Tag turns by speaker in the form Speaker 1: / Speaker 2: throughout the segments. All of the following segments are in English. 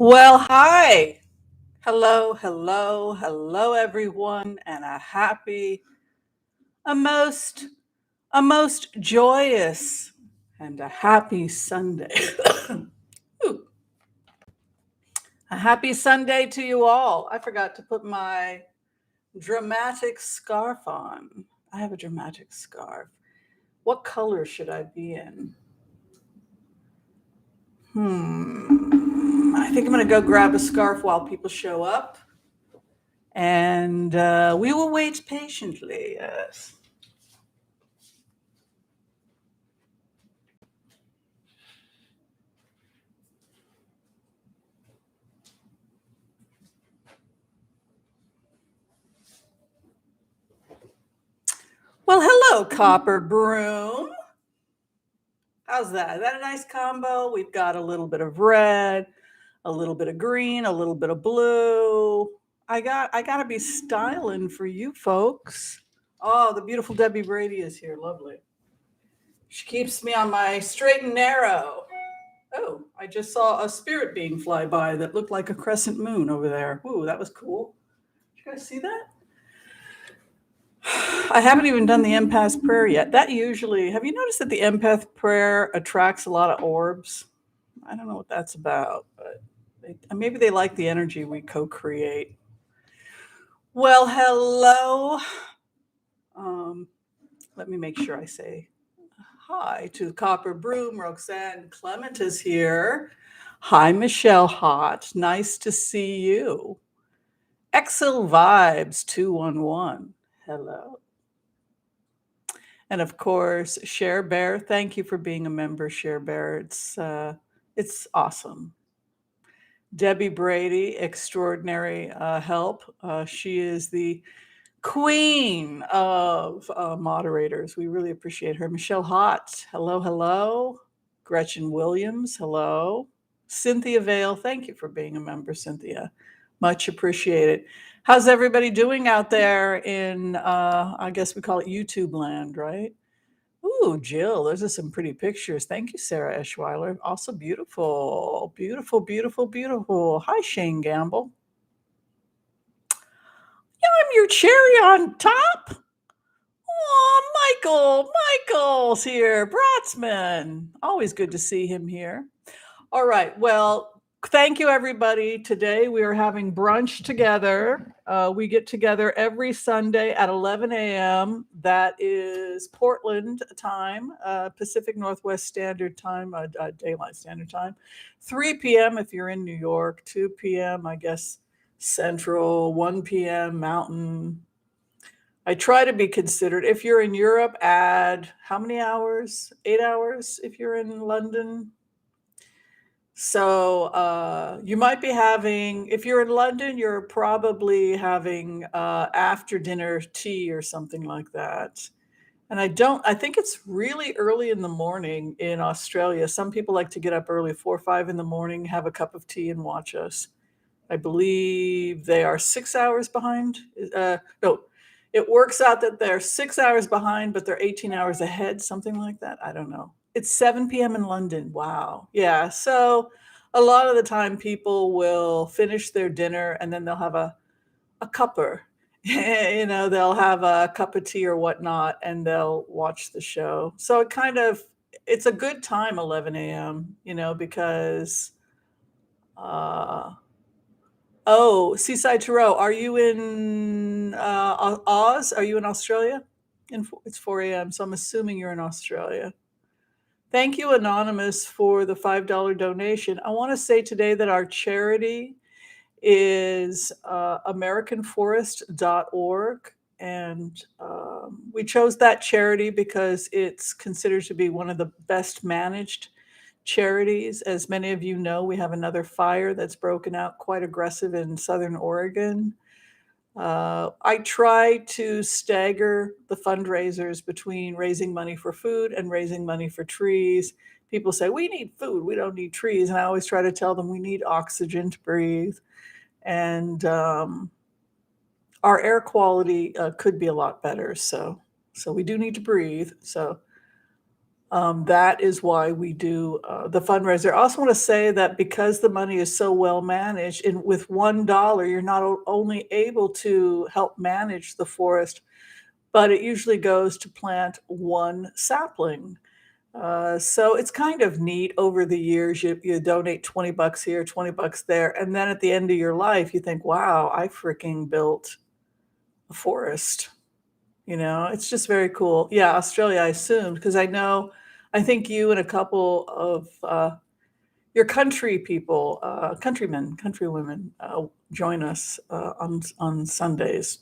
Speaker 1: Well, hi. Hello, hello, hello, everyone, and a most, a most joyous and a happy Sunday. Ooh, a happy Sunday to you all. I forgot to put my dramatic scarf on. I have a dramatic scarf. What color should I be in? I think I'm going to go grab a scarf while people show up. And we will wait patiently. Yes. Well, hello, Copper Broom. How's that? Is that a nice combo? We've got a little bit of red, a little bit of green, a little bit of blue. I got to be styling for you folks. Oh, the beautiful Debbie Brady is here. Lovely. She keeps me on my straight and narrow. Oh, I just saw a spirit being fly by that looked like a crescent moon over there. Ooh, that was cool. Did you guys see that? I haven't even done the empath prayer yet. That usually, have you noticed that the empath prayer attracts a lot of orbs? I don't know what that's about, but maybe they like the energy we co create. Well, hello. Um, Let me make sure I say hi to Copper Broom. Roxanne Clement is here. Hi, Michelle Hott. Nice to see you. Excel Vibes 211. Hello. And of course, Share Bear. Thank you for being a member, Share Bear. It's awesome. Debbie Brady, extraordinary help. She is the queen of moderators. We really appreciate her. Michelle Hott, hello, hello. Gretchen Williams, hello. Cynthia Vale, thank you for being a member, Cynthia. Much appreciated. How's everybody doing out there in, I guess we call it YouTube land, right? Ooh, Jill, those are some pretty pictures. Thank you, Sarah Eschweiler. Also beautiful, beautiful, beautiful, beautiful. Hi, Shane Gamble. Yeah, I'm your cherry on top. Oh, Michael's here. Brotzman. Always good to see him here. All right. Well, thank you, everybody. Today we are having brunch together. We get together every Sunday at 11 a.m. That is Portland time, Pacific Northwest Standard Time, Daylight Standard Time. 3 p.m. if you're in New York, 2 p.m., I guess, Central, 1 p.m. Mountain. I try to be considered. If you're in Europe, add how many hours? 8 hours if you're in London. So you might be having, if you're in London, you're probably having after dinner tea or something like that. And I think it's really early in the morning in Australia. Some people like to get up early, 4 or 5 in the morning, have a cup of tea and watch us. I believe they are 6 hours behind. No, it works out that they're 6 hours behind, but they're 18 hours ahead, something like that. I don't know. It's 7 p.m. in London. Wow. Yeah. So a lot of the time people will finish their dinner and then they'll have a cupper. They'll have a cup of tea or whatnot and they'll watch the show. So it's a good time, 11 a.m., because uh, oh, Seaside Tarot. Are you in Oz? Are you in Australia? It's 4 a.m., so I'm assuming you're in Australia. Thank you, Anonymous, for the $5 donation. I want to say today that our charity is AmericanForest.org. And we chose that charity because it's considered to be one of the best managed charities. As many of you know, we have another fire that's broken out quite aggressive in Southern Oregon. I try to stagger the fundraisers between raising money for food and raising money for trees. People say, we need food, we don't need trees. And I always try to tell them we need oxygen to breathe. And our air quality could be a lot better. So we do need to breathe. So That is why we do the fundraiser. I also want to say that because the money is so well managed, and with $1, you're not only able to help manage the forest, but it usually goes to plant one sapling. So it's kind of neat over the years. You donate $20 here, $20 there. And then at the end of your life, you think, wow, I freaking built a forest. It's just very cool. Yeah, Australia, I assumed, because I think you and a couple of your country people, countrymen, countrywomen, join us on Sundays.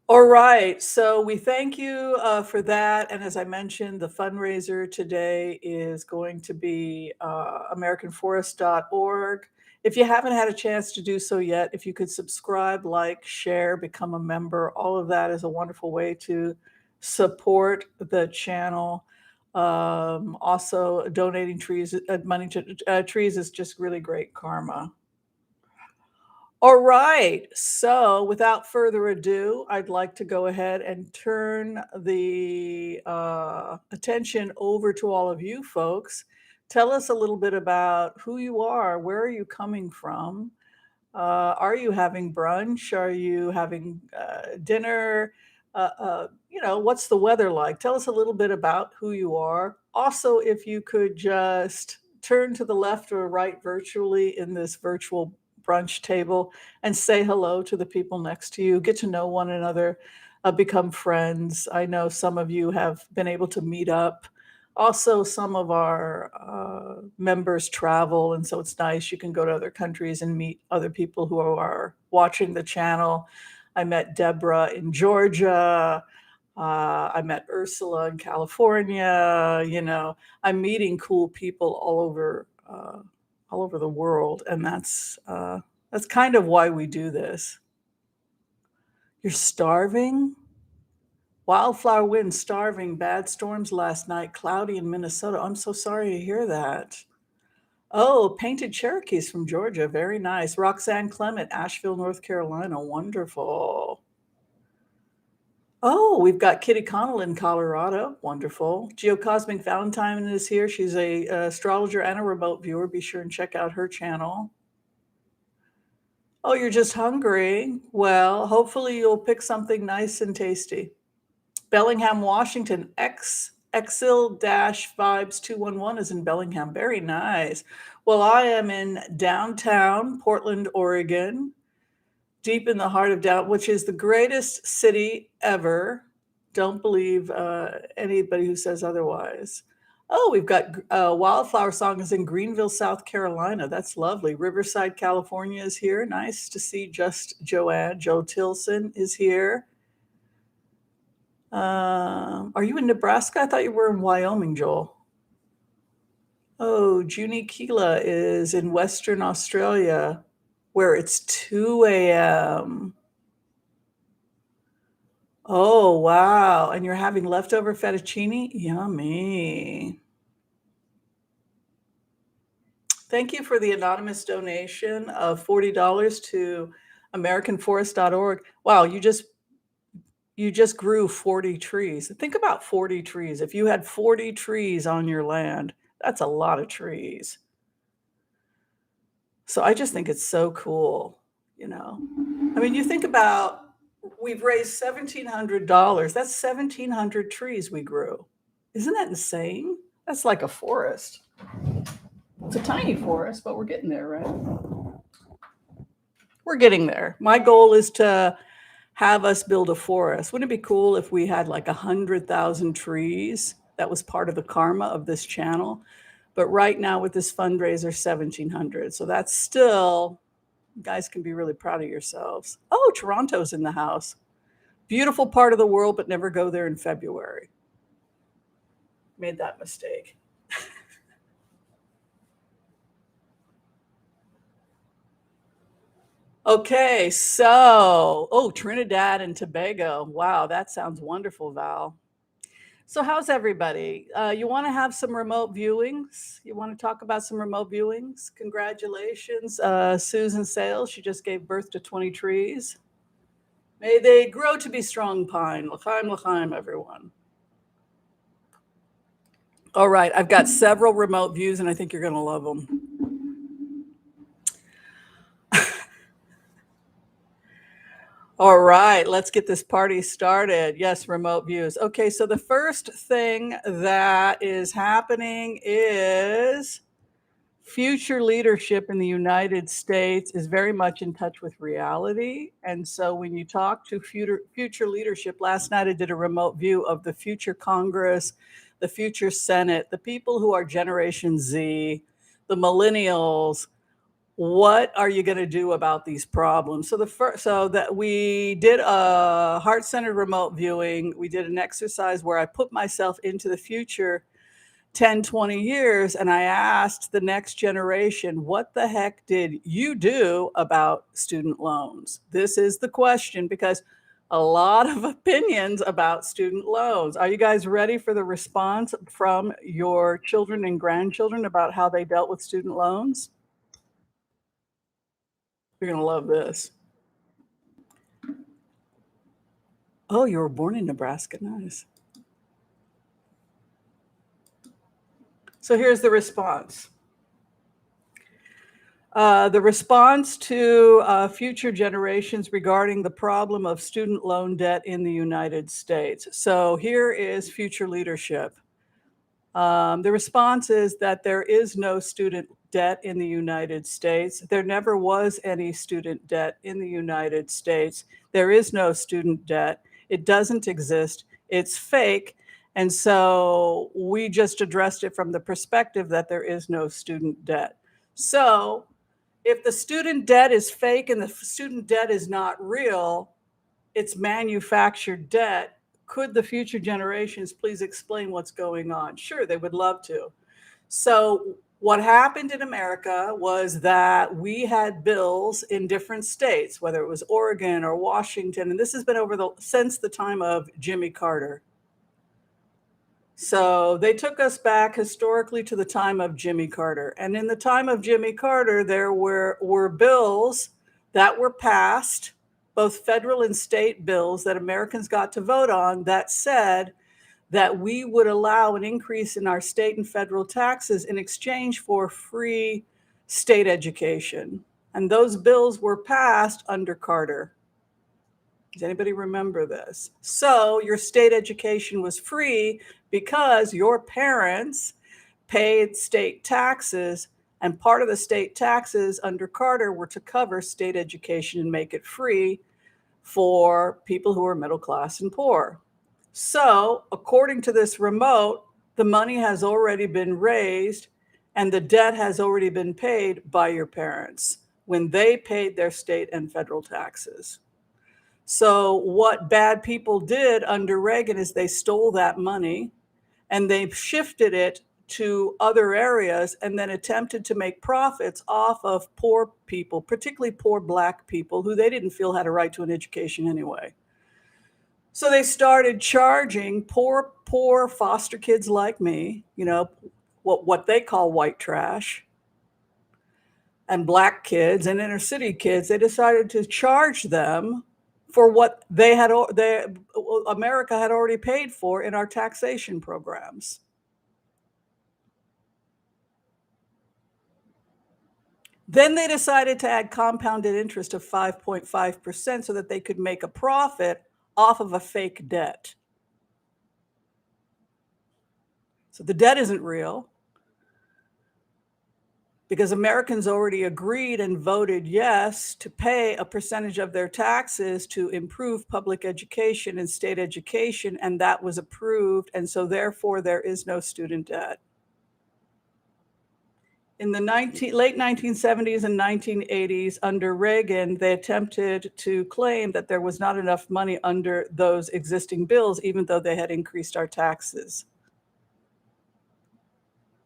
Speaker 1: All right, so we thank you for that. And as I mentioned, the fundraiser today is going to be AmericanForest.org. If you haven't had a chance to do so yet, if you could subscribe, like, share, become a member, all of that is a wonderful way to support the channel. Also, donating money to trees is just really great karma. All right. So without further ado, I'd like to go ahead and turn the attention over to all of you folks. Tell us a little bit about who you are. Where are you coming from? Are you having brunch? Are you having dinner? What's the weather like? Tell us a little bit about who you are. Also, if you could just turn to the left or right virtually in this virtual brunch table and say hello to the people next to you, get to know one another, become friends. I know some of you have been able to meet up. Also, some of our members travel, and so it's nice. You can go to other countries and meet other people who are watching the channel. I met Deborah in Georgia. I met Ursula in California. I'm meeting cool people all over the world, and that's kind of why we do this. You're starving? Wildflower wind, starving, bad storms last night, cloudy in Minnesota. I'm so sorry to hear that. Oh, Painted Cherokees from Georgia. Very nice. Roxanne Clement, Asheville, North Carolina. Wonderful. Oh, we've got Kitty Connell in Colorado. Wonderful. Geocosmic Valentine is here. She's a astrologer and a remote viewer. Be sure and check out her channel. Oh, you're just hungry. Well, hopefully you'll pick something nice and tasty. Bellingham, Washington, Exil-Vibes 211 is in Bellingham. Very nice. Well, I am in downtown Portland, Oregon, deep in the heart of downtown, which is the greatest city ever. Don't believe anybody who says otherwise. Oh, we've got Wildflower Song is in Greenville, South Carolina. That's lovely. Riverside, California is here. Nice to see Just Joanne. Joe Tilson is here. Are you in Nebraska? I thought you were in Wyoming, Joel. Oh, Junie Keela is in Western Australia, where it's 2 a.m. Oh, wow. And you're having leftover fettuccine? Yummy. Thank you for the anonymous donation of $40 to AmericanForest.org. Wow, you just grew 40 trees. Think about 40 trees. If you had 40 trees on your land, that's a lot of trees. So I just think it's so cool, I mean, you think about, we've raised $1,700. That's 1,700 trees we grew. Isn't that insane? That's like a forest. It's a tiny forest, but we're getting there, right? We're getting there. My goal is to have us build a forest. Wouldn't it be cool if we had like 100,000 trees? That was part of the karma of this channel. But right now with this fundraiser, 1,700. So that's still, you guys can be really proud of yourselves. Oh, Toronto's in the house. Beautiful part of the world, but never go there in February. Made that mistake. Okay, so, Trinidad and Tobago. Wow, that sounds wonderful, Val. So how's everybody? You want to have some remote viewings? You want to talk about some remote viewings? Congratulations, Susan Sales. She just gave birth to 20 trees. May they grow to be strong pine. L'chaim, l'chaim, everyone. All right, I've got several remote views, and I think you're going to love them. All right, let's get this party started. Yes, remote views. Okay, so the first thing that is happening is future leadership in the United States is very much in touch with reality. And so when you talk to future leadership, last night I did a remote view of the future Congress, the future Senate, the people who are Generation Z, the millennials. What are you going to do about these problems? So that we did a heart-centered remote viewing. We did an exercise where I put myself into the future 10, 20 years, and I asked the next generation, what the heck did you do about student loans? This is the question, because a lot of opinions about student loans. Are you guys ready for the response from your children and grandchildren about how they dealt with student loans? You're going to love this. Oh, you were born in Nebraska. Nice. So here's the response. The response to future generations regarding the problem of student loan debt in the United States. So here is future leadership. The response is that there is no student debt in the United States. There never was any student debt in the United States. There is no student debt. It doesn't exist. It's fake. And so we just addressed it from the perspective that there is no student debt. So if the student debt is fake and the student debt is not real, it's manufactured debt. Could the future generations please explain what's going on? Sure, they would love to. So what happened in America was that we had bills in different states, whether it was Oregon or Washington, and this has been since the time of Jimmy Carter. So they took us back historically to the time of Jimmy Carter. And in the time of Jimmy Carter, there were bills that were passed, both federal and state bills that Americans got to vote on, that said that we would allow an increase in our state and federal taxes in exchange for free state education. And those bills were passed under Carter. Does anybody remember this? So your state education was free because your parents paid state taxes, and part of the state taxes under Carter were to cover state education and make it free for people who are middle class and poor. So according to this remote, the money has already been raised and the debt has already been paid by your parents when they paid their state and federal taxes. So what bad people did under Reagan is they stole that money and they shifted it to other areas and then attempted to make profits off of poor people, particularly poor Black people who they didn't feel had a right to an education anyway. So they started charging poor foster kids like me, what they call white trash, and Black kids and inner city kids. They decided to charge them for what America had already paid for in our taxation programs. Then they decided to add compounded interest of 5.5% so that they could make a profit off of a fake debt. So the debt isn't real because Americans already agreed and voted yes to pay a percentage of their taxes to improve public education and state education, and that was approved, and so therefore there is no student debt. In the late 1970s and 1980s, under Reagan, they attempted to claim that there was not enough money under those existing bills, even though they had increased our taxes.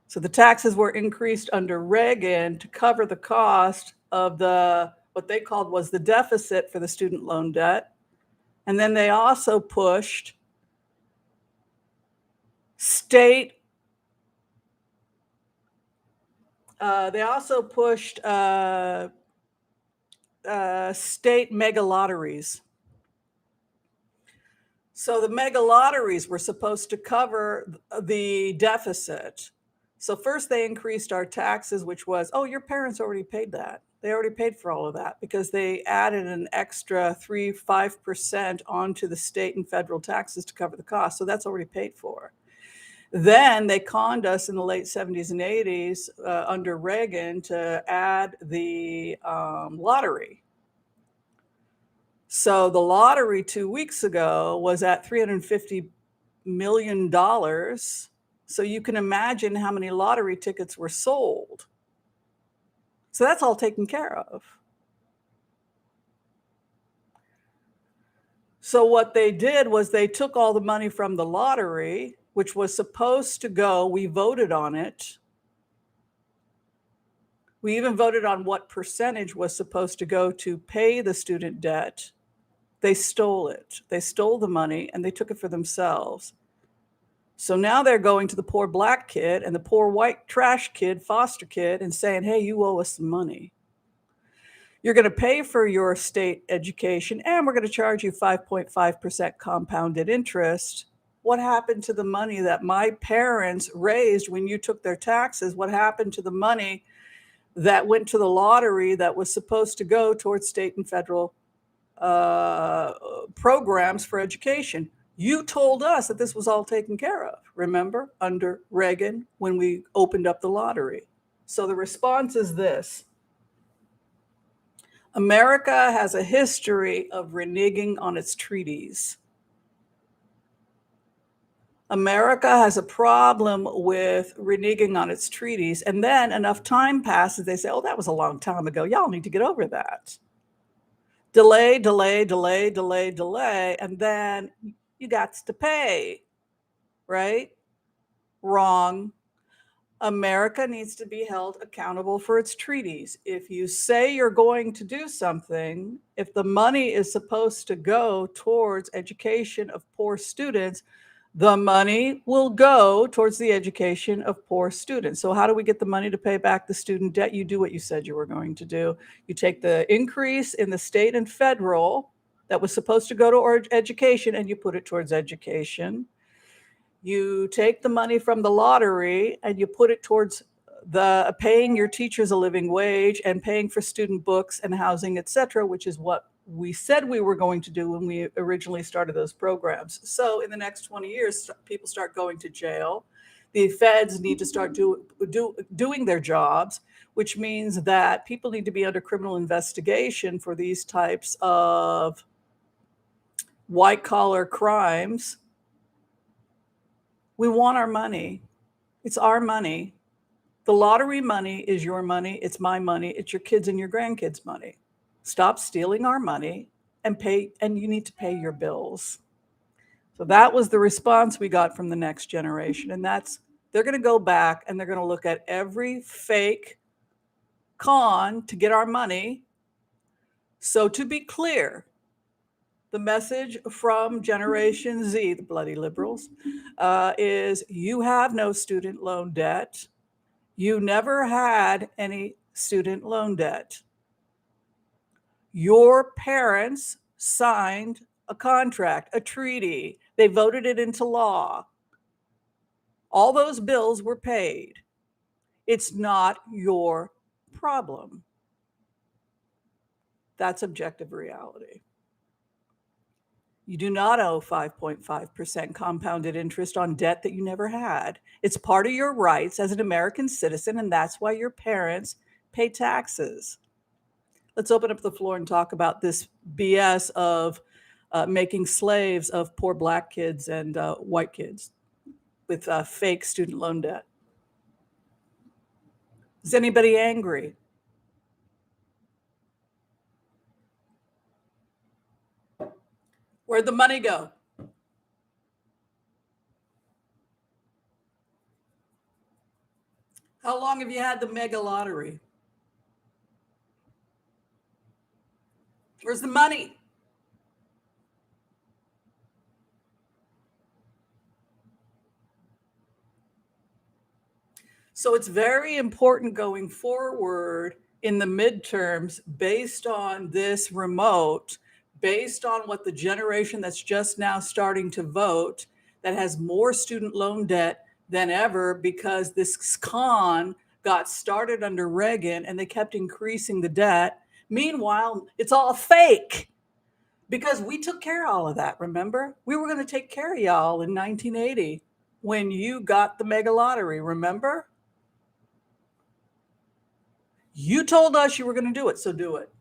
Speaker 1: So the taxes were increased under Reagan to cover the cost of what they called was the deficit for the student loan debt. And then they also pushed state state mega lotteries. So the mega lotteries were supposed to cover the deficit. So first they increased our taxes, which was, oh, your parents already paid that. They already paid for all of that because they added an extra 5% onto the state and federal taxes to cover the cost. So that's already paid for. Then they conned us in the late 70s and 80s under Reagan to add the lottery. So the lottery 2 weeks ago was at $350 million. So you can imagine how many lottery tickets were sold. So that's all taken care of. So what they did was they took all the money from the lottery, which was supposed to go, we voted on it. We even voted on what percentage was supposed to go to pay the student debt. They stole it. They stole the money and they took it for themselves. So now they're going to the poor black kid and the poor white trash kid, foster kid, and saying, hey, you owe us some money. You're going to pay for your state education and we're going to charge you 5.5% compounded interest. What happened to the money that my parents raised when you took their taxes? What happened to the money that went to the lottery that was supposed to go towards state and federal programs for education? You told us that this was all taken care of, remember, under Reagan when we opened up the lottery. So the response is this. America has a history of reneging on its treaties. America has a problem with reneging on its treaties. And then enough time passes, they say, oh, that was a long time ago. Y'all need to get over that. Delay, delay, delay, delay, delay. And then you got to pay, right? Wrong. America needs to be held accountable for its treaties. If you say you're going to do something, if the money is supposed to go towards education of poor students, the money will go towards the education of poor students. So how do we get the money to pay back the student debt? You do what you said you were going to do. You take the increase in the state and federal that was supposed to go to education and you put it towards education. You take the money from the lottery and you put it towards the paying your teachers a living wage and paying for student books and housing, et cetera, which is what we said we were going to do when we originally started those programs. So in the next 20 years, people start going to jail. The feds need to start doing their jobs, which means that people need to be under criminal investigation for these types of white collar crimes. We want our money. It's our money. The lottery money is your money. It's my money. It's your kids' and your grandkids' money. Stop stealing our money and pay, and you need to pay your bills. So that was the response we got from the next generation. And that's, they're going to go back and they're going to look at every fake con to get our money. So to be clear, the message from Generation Z, the bloody liberals, is you have no student loan debt. You never had any student loan debt. Your parents signed a contract, a treaty. They voted it into law. All those bills were paid. It's not your problem. That's objective reality. You do not owe 5.5% compounded interest on debt that you never had. It's part of your rights as an American citizen, and that's why your parents pay taxes. Let's open up the floor and talk about this BS of making slaves of poor black kids and white kids with fake student loan debt. Is anybody angry? Where'd the money go? How long have you had the mega lottery? Where's the money? So it's very important going forward in the midterms based on this remote, based on what the generation that's just now starting to vote, that has more student loan debt than ever because this con got started under Reagan and they kept increasing the debt. Meanwhile, it's all fake because we took care of all of that. Remember, we were going to take care of y'all in 1980 when you got the mega lottery. Remember, you told us you were going to do it, so do it.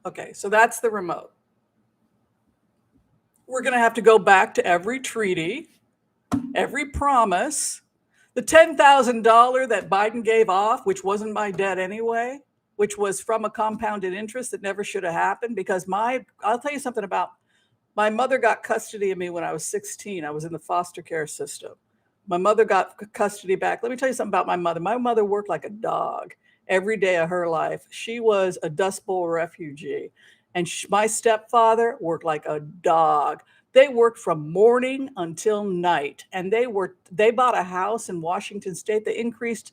Speaker 1: Okay, so that's the remote. We're going to have to go back to every treaty, every promise, the $10,000 that Biden gave off, which wasn't my debt anyway, which was from a compounded interest that never should have happened because I'll tell you something about my mother got custody of me when I was 16. I was in the foster care system. My mother got custody back. Let me tell you something about my mother. My mother worked like a dog every day of her life. She was a Dust Bowl refugee. And my stepfather worked like a dog. They worked from morning until night. And they bought a house in Washington State. They increased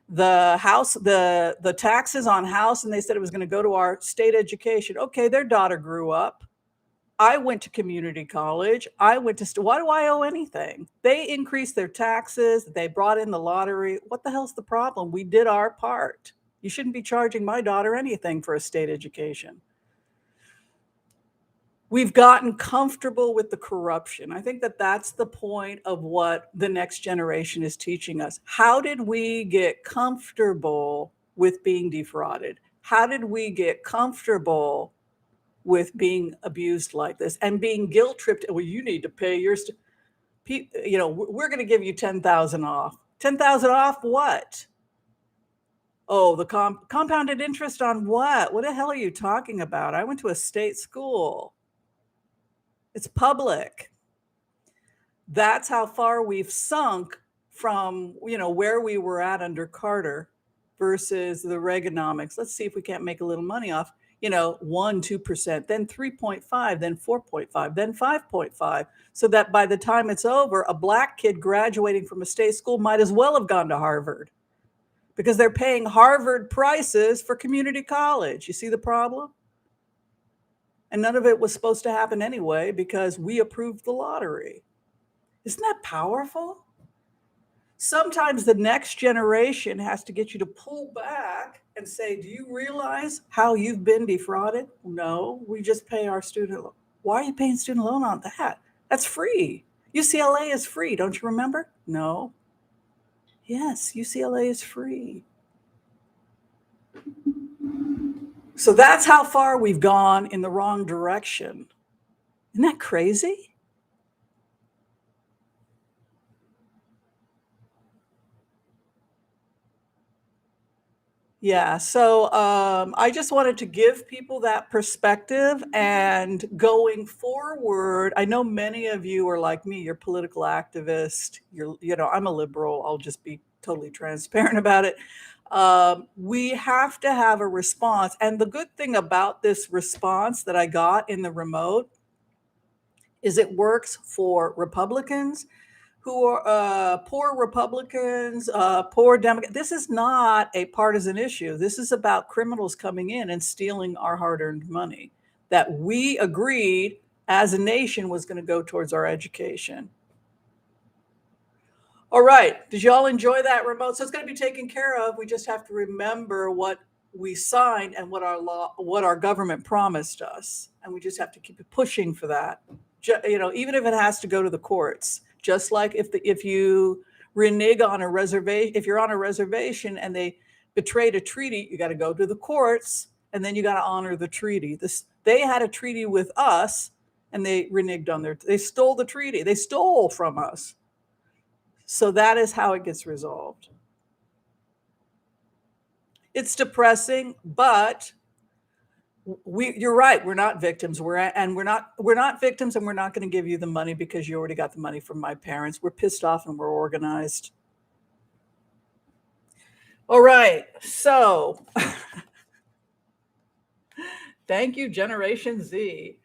Speaker 1: the taxes on house, and they said it was going to go to our state education. Okay, their daughter grew up. I went to community college. Why do I owe anything? They increased their taxes. They brought in the lottery. What the hell's the problem? We did our part. You shouldn't be charging my daughter anything for a state education. We've gotten comfortable with the corruption. I think that that's the point of what the next generation is teaching us. How did we get comfortable with being defrauded? How did we get comfortable with being abused like this and being guilt tripped? Well, you need to pay your, we're going to give you 10,000 off. 10,000 off what? Oh, the compounded interest on what? What the hell are you talking about? I went to a state school. It's public. That's how far we've sunk from, where we were at under Carter versus the Reaganomics. Let's see if we can't make a little money off, 1-2%, then 3.5, then 4.5, then 5.5. So that by the time it's over, a black kid graduating from a state school might as well have gone to Harvard because they're paying Harvard prices for community college. You see the problem? And none of it was supposed to happen anyway because we approved the lottery. Isn't that powerful? Sometimes the next generation has to get you to pull back and say, do you realize how you've been defrauded? No, we just pay our student loan. Why are you paying student loan on that? That's free. UCLA is free. Don't you remember? No. Yes, UCLA is free. So that's how far we've gone in the wrong direction. Isn't that crazy? Yeah, so I just wanted to give people that perspective. And going forward, I know many of you are like me, you're political activists. I'm a liberal. I'll just be totally transparent about it. We have to have a response. And the good thing about this response that I got in the remote is it works for Republicans who are poor Republicans, poor Democrats. This is not a partisan issue. This is about criminals coming in and stealing our hard-earned money that we agreed as a nation was going to go towards our education. All right. Did y'all enjoy that remote? So it's going to be taken care of. We just have to remember what we signed and what our government promised us. And we just have to keep pushing for that. Even if it has to go to the courts. Just like if you renege on a reservation, if you're on a reservation and they betrayed a treaty, you got to go to the courts and then you got to honor the treaty. They had a treaty with us and they reneged on they stole the treaty. They stole from us. So that is how it gets resolved. It's depressing, but you're right. We're not victims. We're not victims, and we're not going to give you the money because you already got the money from my parents. We're pissed off and we're organized. All right. So thank you, Generation Z.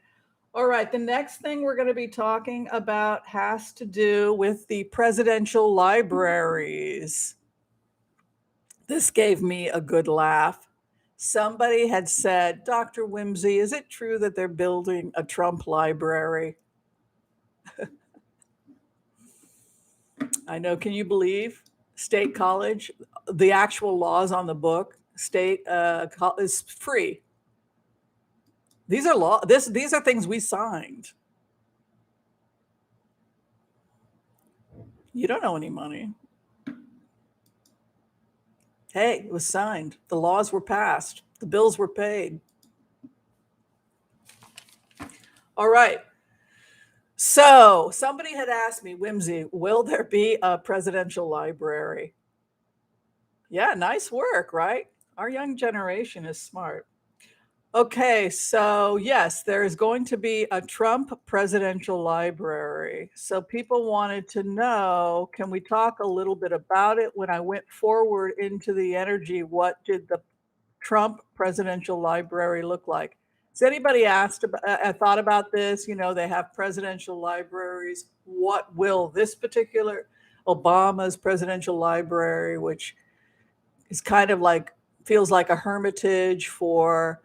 Speaker 1: All right. The next thing we're going to be talking about has to do with the presidential libraries. This gave me a good laugh. Somebody had said, Dr. Whimsy, is it true that they're building a Trump library? I know. Can you believe State College, the actual laws on the book, state is free. These are these are things we signed. You don't owe any money. Hey, it was signed. The laws were passed. The bills were paid. All right. So somebody had asked me, Whimsy, will there be a presidential library? Yeah, nice work, right? Our young generation is smart. Okay, so yes, there is going to be a Trump presidential library. So people wanted to know, can we talk a little bit about it? When I went forward into the energy, what did the Trump presidential library look like? Has anybody asked about, thought about this? You know, they have presidential libraries. What will this particular Obama's presidential library, which is kind of like, feels like a hermitage for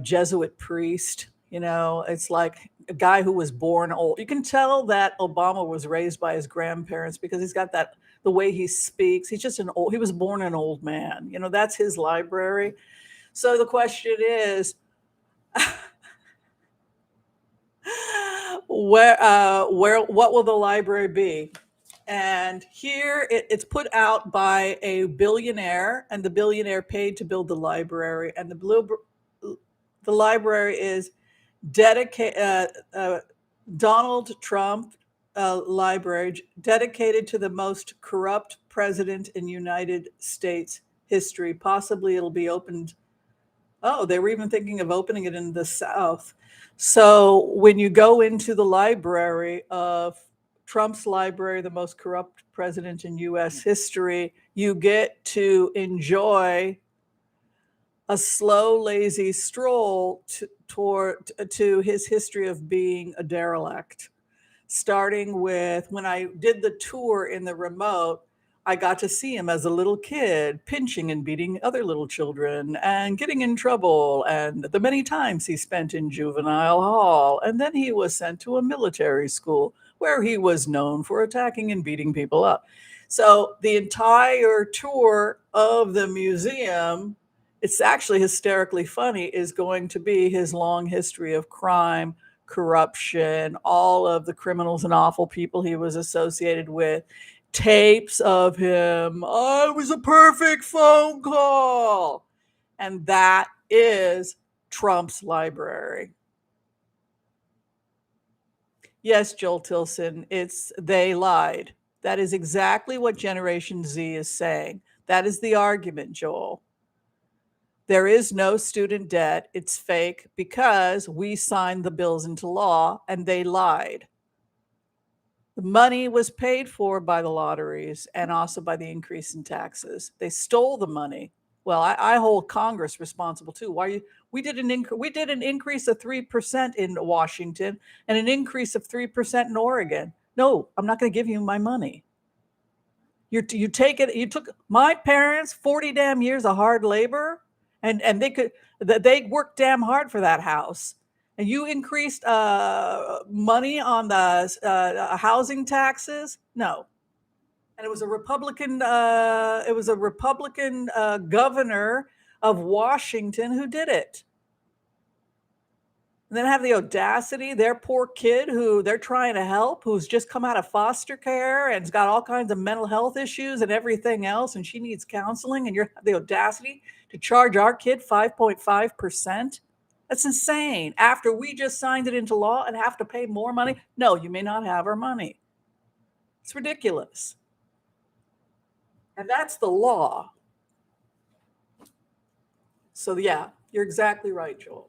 Speaker 1: Jesuit priest. You know, it's like a guy who was born old. You can tell that Obama was raised by his grandparents because he's got that, the way he speaks. He's just he was born an old man. You know, that's his library. So the question is, what will the library be? And here it's put out by a billionaire, and the billionaire paid to build the library. And the library is dedicated, Donald Trump library, dedicated to the most corrupt president in United States history. Possibly it'll be opened. Oh, they were even thinking of opening it in the South. So when you go into the library of Trump's library, the most corrupt president in US history, you get to enjoy a slow, lazy stroll to his history of being a derelict. Starting with when I did the tour in the remote, I got to see him as a little kid, pinching and beating other little children and getting in trouble, and the many times he spent in juvenile hall. And then he was sent to a military school where he was known for attacking and beating people up. So the entire tour of the museum, it's actually hysterically funny, is going to be his long history of crime, corruption, all of the criminals and awful people he was associated with, tapes of him. Oh, it was a perfect phone call. And that is Trump's library. Yes, Joel Tilson, they lied. That is exactly what Generation Z is saying. That is the argument, Joel. There is no student debt. It's fake because we signed the bills into law and they lied. The money was paid for by the lotteries and also by the increase in taxes. They stole the money. Well, I hold Congress responsible too. We did an increase of 3% in Washington and an increase of 3% in Oregon. No, I'm not going to give you my money. You take it. You took my parents 40 damn years of hard labor, and they worked damn hard for that house. And you increased money on the housing taxes? No. And it was a Republican. It was a Republican governor of Washington who did it. And then have the audacity, their poor kid who they're trying to help, who's just come out of foster care and's got all kinds of mental health issues and everything else, and she needs counseling, and you have the audacity to charge our kid 5.5%. That's insane. After we just signed it into law and have to pay more money? No, you may not have our money. It's ridiculous. And that's the law. So yeah, you're exactly right, Joel.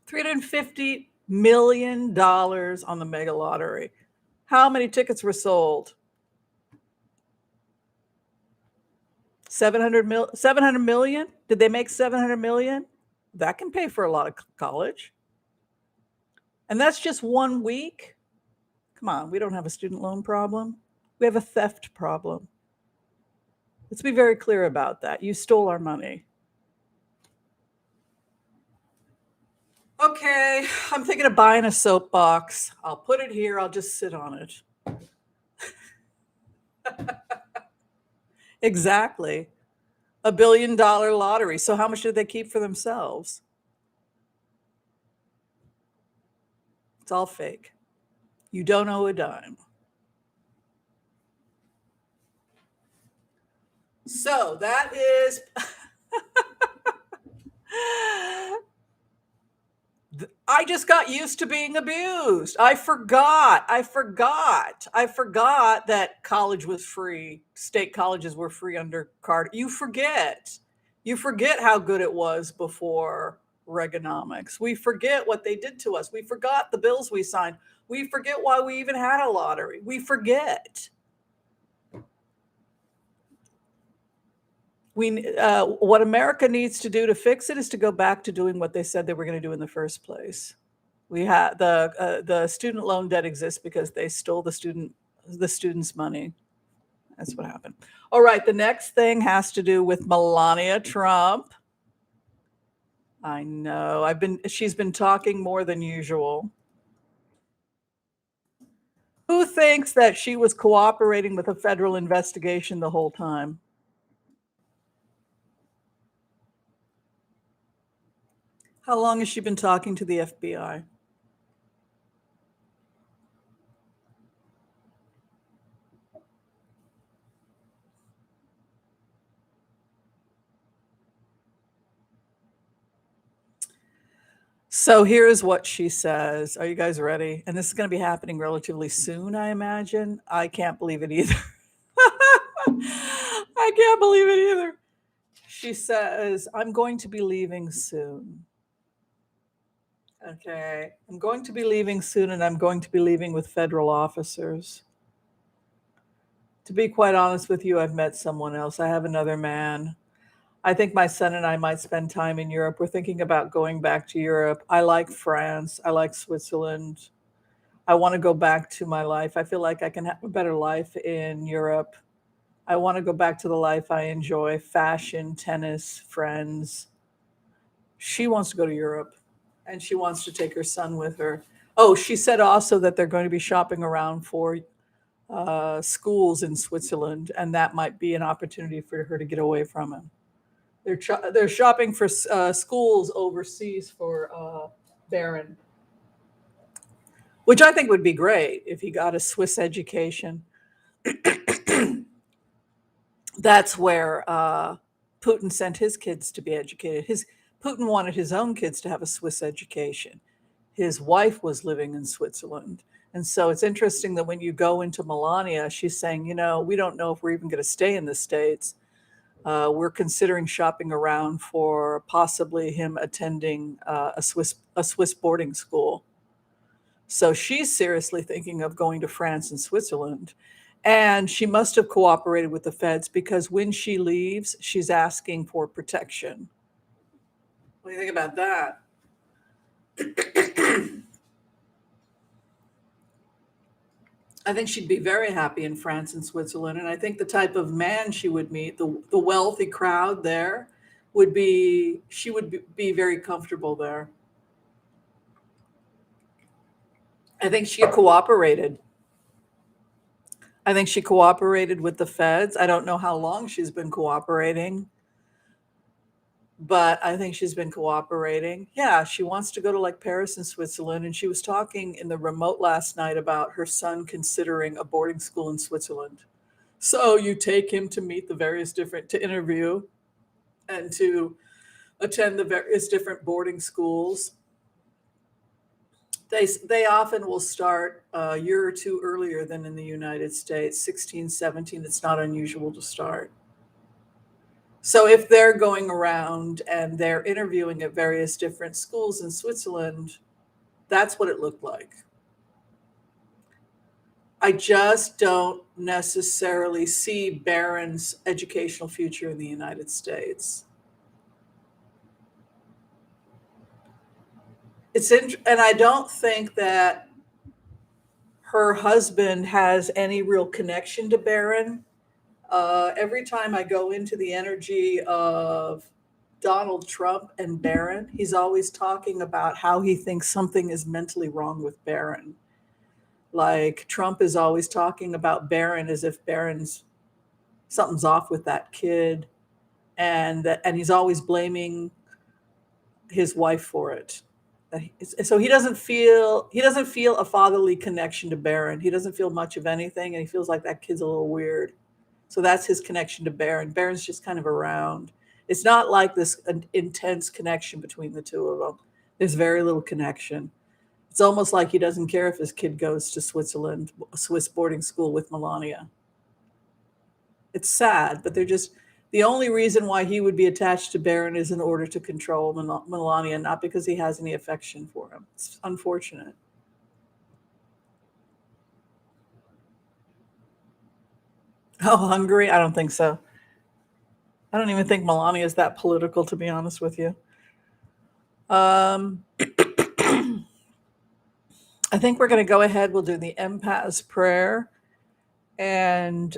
Speaker 1: $350 million on the mega lottery. How many tickets were sold? 700 million? Did they make 700 million? That can pay for a lot of college. And that's just 1 week. Come on, we don't have a student loan problem. We have a theft problem. Let's be very clear about that. You stole our money. Okay, I'm thinking of buying a soapbox. I'll put it here. I'll just sit on it. Exactly. $1 billion lottery. So how much did they keep for themselves? It's all fake. You don't owe a dime. So that is I just got used to being abused. I forgot that college was free. State colleges were free under Carter. You forget how good it was before Reaganomics. We forget what they did to us. We forgot the bills we signed. We forget why we even had a lottery. We forget. What America needs to do to fix it is to go back to doing what they said they were going to do in the first place. We had the student loan debt exists because they stole the students' money. That's what happened. All right, the next thing has to do with Melania Trump. I know. She's been talking more than usual. Who thinks that she was cooperating with a federal investigation the whole time? How long has she been talking to the FBI? So here's what she says. Are you guys ready? And this is going to be happening relatively soon, I imagine. I can't believe it either. I can't believe it either. She says, I'm going to be leaving soon. Okay. I'm going to be leaving soon, and I'm going to be leaving with federal officers. To be quite honest with you, I've met someone else. I have another man. I think my son and I might spend time in Europe. We're thinking about going back to Europe. I like France. I like Switzerland. I want to go back to my life. I feel like I can have a better life in Europe. I want to go back to the life I enjoy: fashion, tennis, friends. She wants to go to Europe, and she wants to take her son with her. Oh, she said also that they're going to be shopping around for schools in Switzerland, and that might be an opportunity for her to get away from him. They're shopping for schools overseas for Baron, which I think would be great if he got a Swiss education. That's where Putin sent his kids to be educated. Putin wanted his own kids to have a Swiss education. His wife was living in Switzerland. And so it's interesting that when you go into Melania, she's saying, we don't know if we're even going to stay in the States. We're considering shopping around for possibly him attending a Swiss boarding school. So she's seriously thinking of going to France and Switzerland. And she must have cooperated with the feds because when she leaves, she's asking for protection. What do you think about that? I think she'd be very happy in France and Switzerland. And I think the type of man she would meet, the wealthy crowd there, she would be very comfortable there. I think she cooperated. I think she cooperated with the feds. I don't know how long she's been cooperating, but I think she's been cooperating. Yeah, she wants to go to like Paris and Switzerland. And she was talking in the remote last night about her son considering a boarding school in Switzerland. So you take him to meet to interview and to attend the various different boarding schools. They often will start a year or two earlier than in the United States, 16, 17. It's not unusual to start. So if they're going around and they're interviewing at various different schools in Switzerland, that's what it looked like. I just don't necessarily see Barron's educational future in the United States. And I don't think that her husband has any real connection to Barron. Every time I go into the energy of Donald Trump and Barron, he's always talking about how he thinks something is mentally wrong with Barron. Like Trump is always talking about Barron as if Barron's something's off with that kid, and he's always blaming his wife for it. So he doesn't feel a fatherly connection to Barron. He doesn't feel much of anything, and he feels like that kid's a little weird. So that's his connection to Barron. Barron's just kind of around. It's not like this intense connection between the two of them. There's very little connection. It's almost like he doesn't care if his kid goes to Switzerland, a Swiss boarding school with Melania. It's sad, but they're just the only reason why he would be attached to Barron is in order to control Melania, not because he has any affection for him. It's unfortunate. Oh, Hungary? I don't think so. I don't even think Melania is that political, to be honest with you. I think we're going to go ahead. We'll do the empath's prayer. And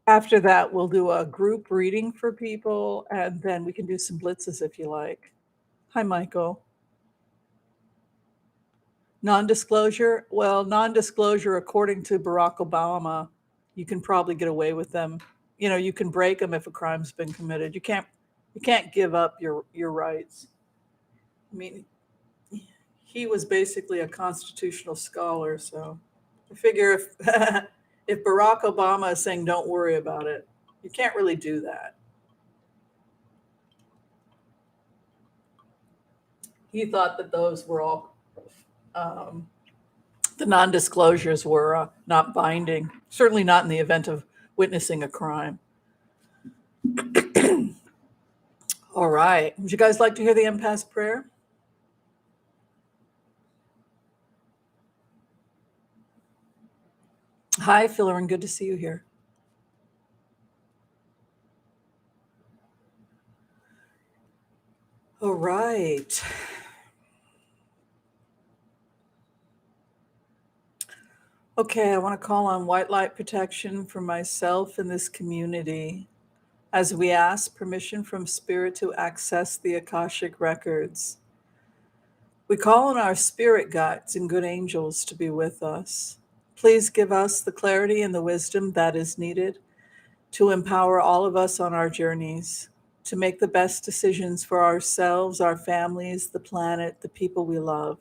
Speaker 1: after that, we'll do a group reading for people. And then we can do some blitzes if you like. Hi, Michael. Non-disclosure? Well, non-disclosure, according to Barack Obama, you can probably get away with them. You can break them if a crime's been committed. You can't give up your rights. I mean, he was basically a constitutional scholar, so I figure if if Barack Obama is saying don't worry about it, you can't really do that. He thought that those were all the non-disclosures were not binding, certainly not in the event of witnessing a crime. All right. Would you guys like to hear the empath's prayer? Hi, Philoryn. Good to see you here. All right. Okay, I want to call on white light protection for myself and this community as we ask permission from Spirit to access the Akashic records. We call on our spirit guides and good angels to be with us. Please give us the clarity and the wisdom that is needed to empower all of us on our journeys, to make the best decisions for ourselves, our families, the planet, the people we love,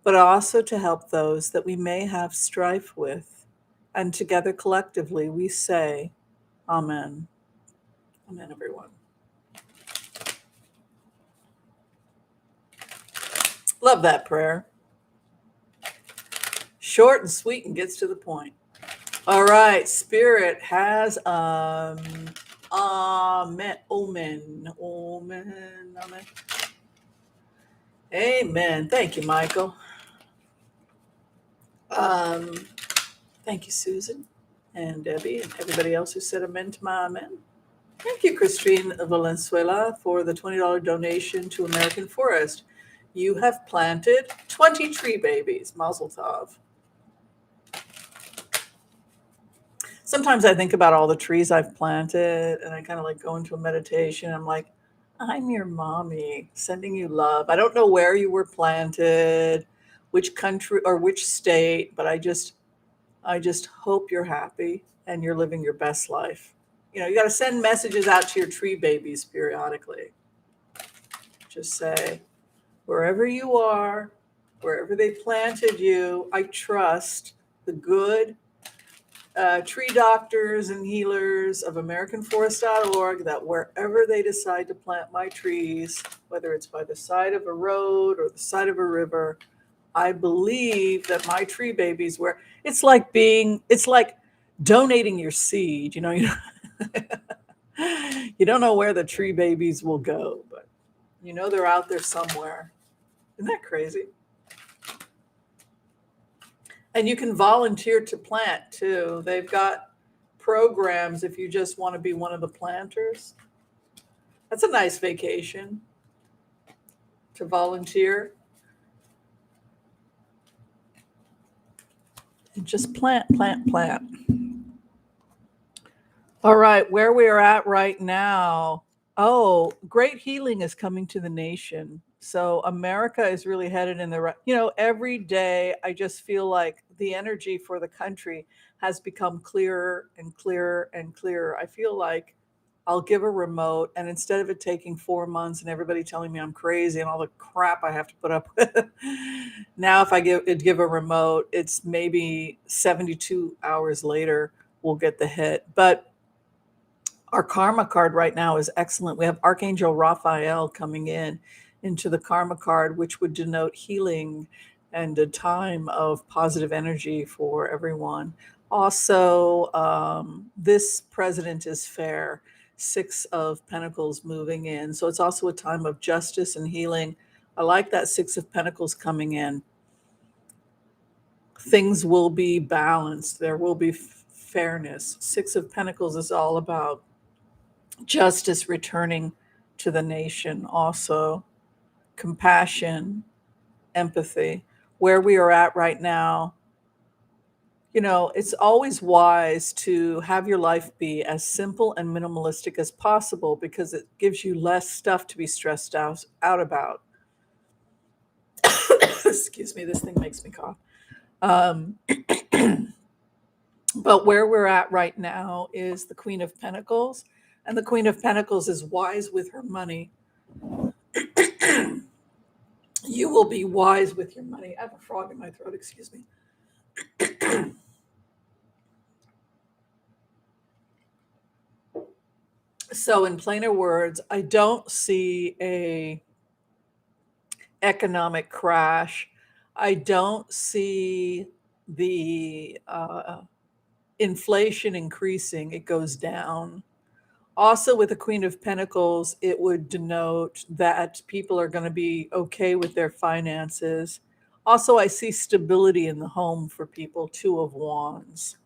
Speaker 1: but also to help those that we may have strife with. And together collectively we say, Amen. Amen, everyone. Love that prayer. Short and sweet and gets to the point. All right, Spirit has Amen. Omen. Omen. Amen. Amen. Thank you, Michael. Thank you, Susan and Debbie and everybody else who said amen to my amen. Thank you, Christine Valenzuela, for the $20 donation to American Forest. You have planted 20 tree babies. Mazel tov. Sometimes I think about all the trees I've planted and I kind of like go into a meditation. I'm like, I'm your mommy sending you love. I don't know where you were planted, which country or which state, but I just hope you're happy and you're living your best life. You got to send messages out to your tree babies periodically. Just say, wherever you are, wherever they planted you, I trust the good tree doctors and healers of AmericanForest.org that wherever they decide to plant my trees, whether it's by the side of a road or the side of a river, I believe that my tree babies it's like donating your seed. You don't know where the tree babies will go, but they're out there somewhere. Isn't that crazy? And you can volunteer to plant too. They've got programs if you just want to be one of the planters. That's a nice vacation to volunteer. Just plant, plant, plant. All right, where we are at right now. Oh, great healing is coming to the nation. So America is really headed in the right. Every day I just feel like the energy for the country has become clearer and clearer and clearer. I feel like I'll give a remote, and instead of it taking 4 months and everybody telling me I'm crazy and all the crap I have to put up with, now if I give a remote, it's maybe 72 hours later we'll get the hit. But our karma card right now is excellent. We have Archangel Raphael coming into the karma card, which would denote healing and a time of positive energy for everyone. Also, this president is fair. Six of Pentacles moving in. So it's also a time of justice and healing. I like that Six of Pentacles coming in. Things will be balanced. There will be fairness. Six of Pentacles is all about justice returning to the nation, also compassion, empathy. Where we are at right now, it's always wise to have your life be as simple and minimalistic as possible because it gives you less stuff to be stressed out about. Excuse me, this thing makes me cough. But where we're at right now is the Queen of Pentacles, and the Queen of Pentacles is wise with her money. You will be wise with your money. I have a frog in my throat, excuse me. So in plainer words, I don't see a economic crash. I don't see the inflation increasing. It goes down. Also, with the Queen of Pentacles, it would denote that people are going to be okay with their finances. Also, I see stability in the home for people, Two of Wands.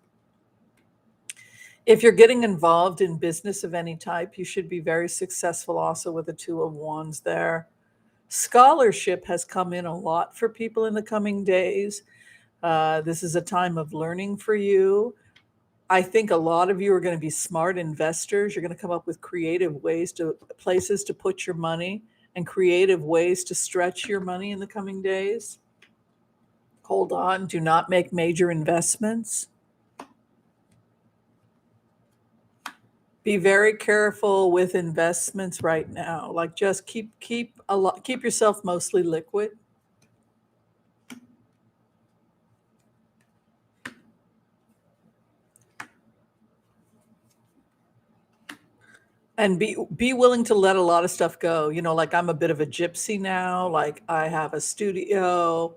Speaker 1: If you're getting involved in business of any type, you should be very successful also with the Two of Wands there. Scholarship has come in a lot for people in the coming days. This is a time of learning for you. I think a lot of you are going to be smart investors. You're going to come up with creative places to put your money and creative ways to stretch your money in the coming days. Hold on, do not make major investments. Be very careful with investments right now. Like just keep yourself mostly liquid. And be willing to let a lot of stuff go. Like I'm a bit of a gypsy now. Like I have a studio.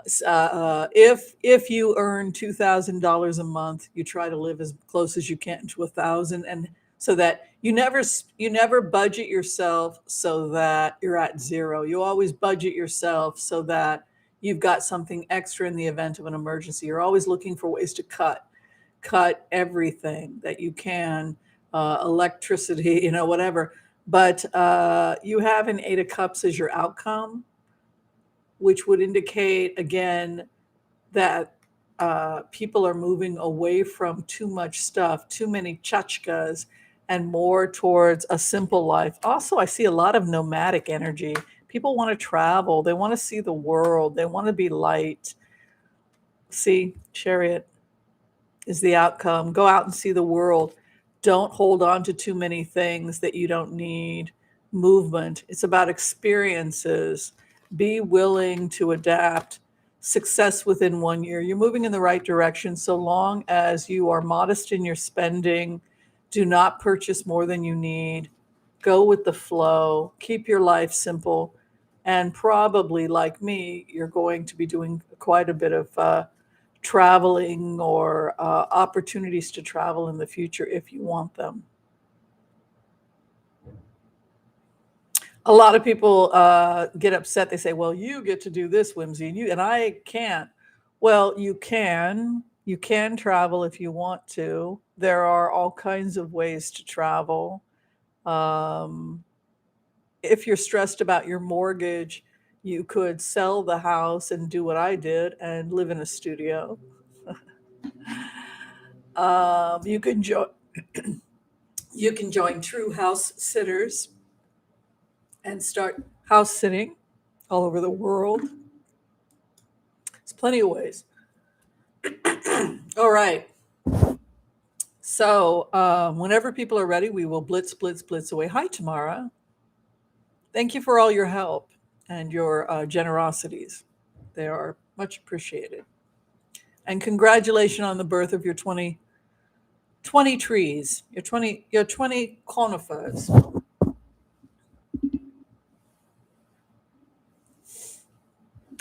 Speaker 1: If you earn $2,000 a month, you try to live as close as you can to 1,000, and so that you never budget yourself so that you're at zero. You always budget yourself so that you've got something extra in the event of an emergency. You're always looking for ways to cut everything that you can, electricity, whatever. But you have an Eight of Cups as your outcome, which would indicate again that people are moving away from too much stuff, too many tchotchkes, and more towards a simple life. Also, I see a lot of nomadic energy. People want to travel. They want to see the world. They want to be light. See, Chariot is the outcome. Go out and see the world. Don't hold on to too many things that you don't need. Movement. It's about experiences. Be willing to adapt. Success within 1 year. You're moving in the right direction so long as you are modest in your spending. Do not purchase more than you need. Go with the flow. Keep your life simple. And probably, like me, you're going to be doing quite a bit of traveling or opportunities to travel in the future if you want them. A lot of people get upset. They say, well, you get to do this, Whimsy, and I can't. Well, you can. You can travel if you want to. There are all kinds of ways to travel. If you're stressed about your mortgage, you could sell the house and do what I did and live in a studio. You can join true house sitters and start house sitting all over the world. There's plenty of ways. All right. So whenever people are ready, we will blitz, blitz, blitz away. Hi, Tamara. Thank you for all your help and your generosities. They are much appreciated. And congratulations on the birth of your 20 trees, your 20 conifers.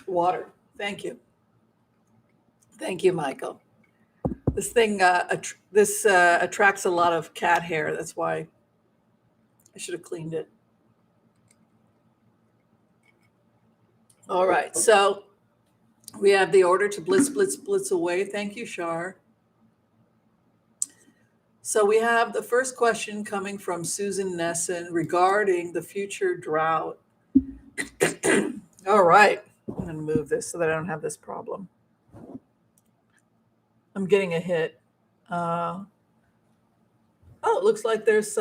Speaker 1: Water. Thank you. Thank you, Michael. This thing, attracts a lot of cat hair. That's why I should have cleaned it. All right, so we have the order to blitz, blitz, blitz away. Thank you, Shar. So we have the first question coming from Susan Nesson regarding the future drought. All right, I'm going to move this so that I don't have this problem. I'm getting a hit. Oh, it looks like there's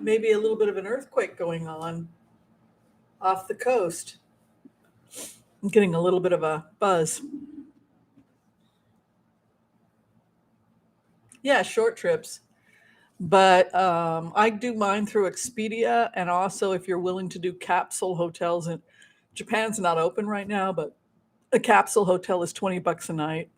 Speaker 1: maybe a little bit of an earthquake going on off the coast. I'm getting a little bit of a buzz. Yeah, short trips. But I do mine through Expedia. And also, if you're willing to do capsule hotels, and Japan's not open right now, but a capsule hotel is $20 a night.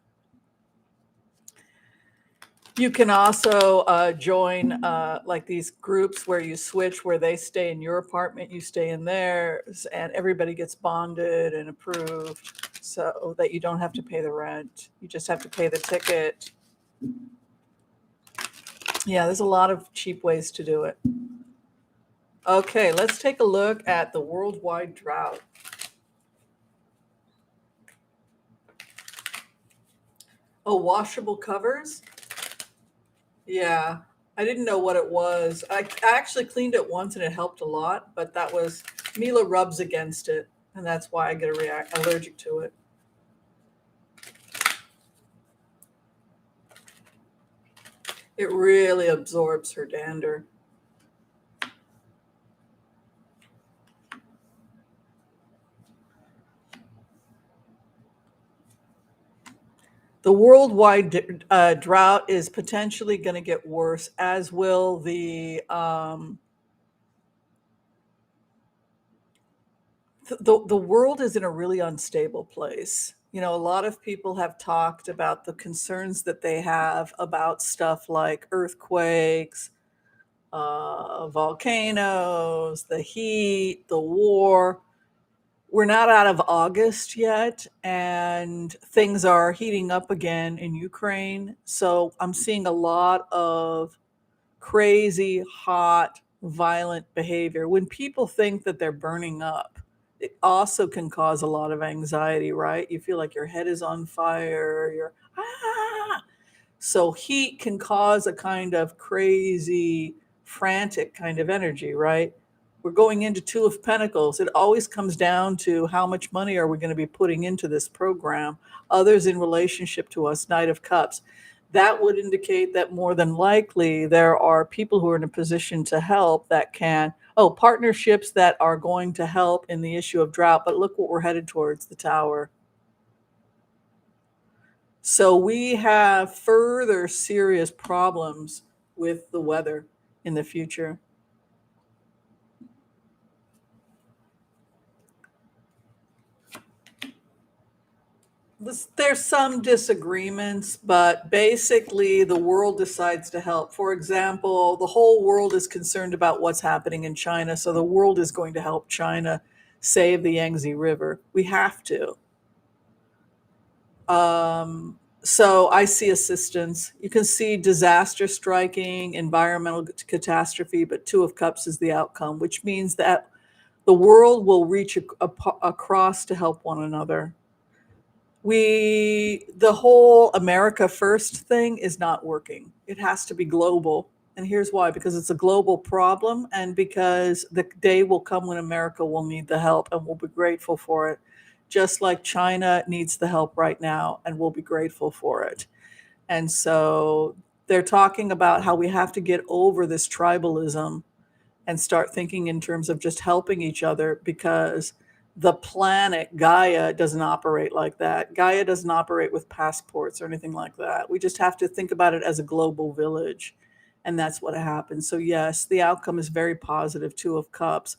Speaker 1: You can also join like these groups where you switch, where they stay in your apartment, you stay in theirs, and everybody gets bonded and approved so that you don't have to pay the rent. You just have to pay the ticket. Yeah, there's a lot of cheap ways to do it. Okay, let's take a look at the worldwide drought. Oh, washable covers? Yeah, I didn't know what it was. I actually cleaned it once and it helped a lot, but that was Mila rubs against it, and that's why I get allergic to it. It really absorbs her dander. The worldwide drought is potentially going to get worse, as will the world is in a really unstable place. You know, a lot of people have talked about the concerns that they have about stuff like earthquakes, volcanoes, the heat, the war. We're not out of August yet, and things are heating up again in Ukraine. So I'm seeing a lot of crazy, hot, violent behavior. When people think that they're burning up, it also can cause a lot of anxiety, right? You feel like your head is on fire, So heat can cause a kind of crazy, frantic kind of energy, right? We're going into Two of Pentacles. It always comes down to how much money are we going to be putting into this program? Others in relationship to us, Knight of Cups. That would indicate that more than likely there are people who are in a position to help that can, partnerships that are going to help in the issue of drought. But look what we're headed towards, the Tower. So we have further serious problems with the weather in the future. There's some disagreements, but basically the world decides to help. For example, the whole world is concerned about what's happening in China, so the world is going to help China save the Yangtze River. We have to. So I see assistance. You can see disaster striking, environmental catastrophe, but Two of Cups is the outcome, which means that the world will reach across to help one another. The whole America first thing is not working. It has to be global. And here's why, because it's a global problem, and because the day will come when America will need the help and we'll be grateful for it. Just like China needs the help right now and we'll be grateful for it. And so they're talking about how we have to get over this tribalism and start thinking in terms of just helping each other, because the planet Gaia doesn't operate like that. Gaia doesn't operate with passports or anything like that. We just have to think about it as a global village. And that's what happens. So yes, the outcome is very positive, Two of Cups,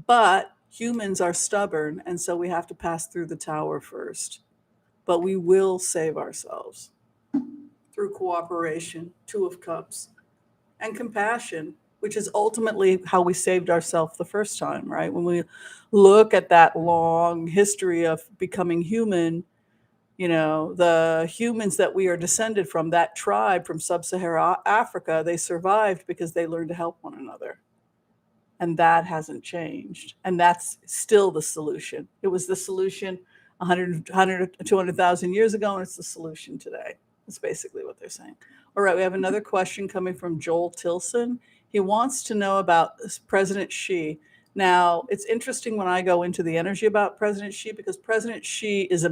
Speaker 1: but humans are stubborn. And so we have to pass through the tower first. But we will save ourselves through cooperation, Two of Cups, and compassion, which is ultimately how we saved ourselves the first time, right? When we look at that long history of becoming human, the humans that we are descended from, that tribe from sub-Saharan Africa, they survived because they learned to help one another. And that hasn't changed. And that's still the solution. It was the solution 200,000 years ago, and it's the solution today. That's basically what they're saying. All right, we have another question coming from Joel Tilson. He wants to know about President Xi. Now, it's interesting when I go into the energy about President Xi, because President Xi is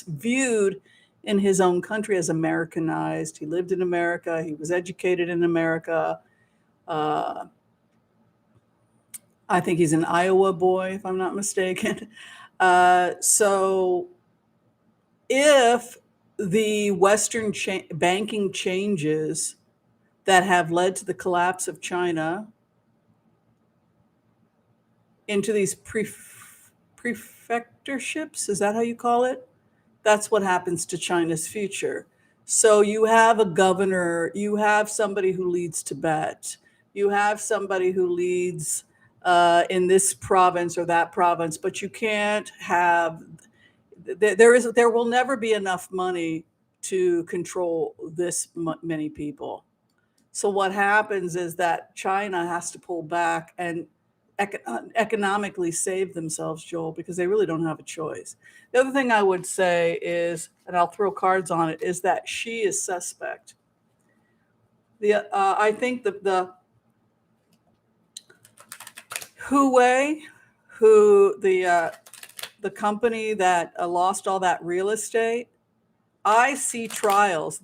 Speaker 1: viewed in his own country as Americanized. He lived in America. He was educated in America. I think he's an Iowa boy, if I'm not mistaken. So if the Western banking changes that have led to the collapse of China into these prefectorships, is that how you call it? That's what happens to China's future. So you have a governor, you have somebody who leads Tibet, you have somebody who leads in this province or that province, but you can't have, there will never be enough money to control this many people. So what happens is that China has to pull back and economically save themselves, Joel, because they really don't have a choice. The other thing I would say is, and I'll throw cards on it, is that Xi is suspect. I think the Huawei, the company that lost all that real estate, I see trials.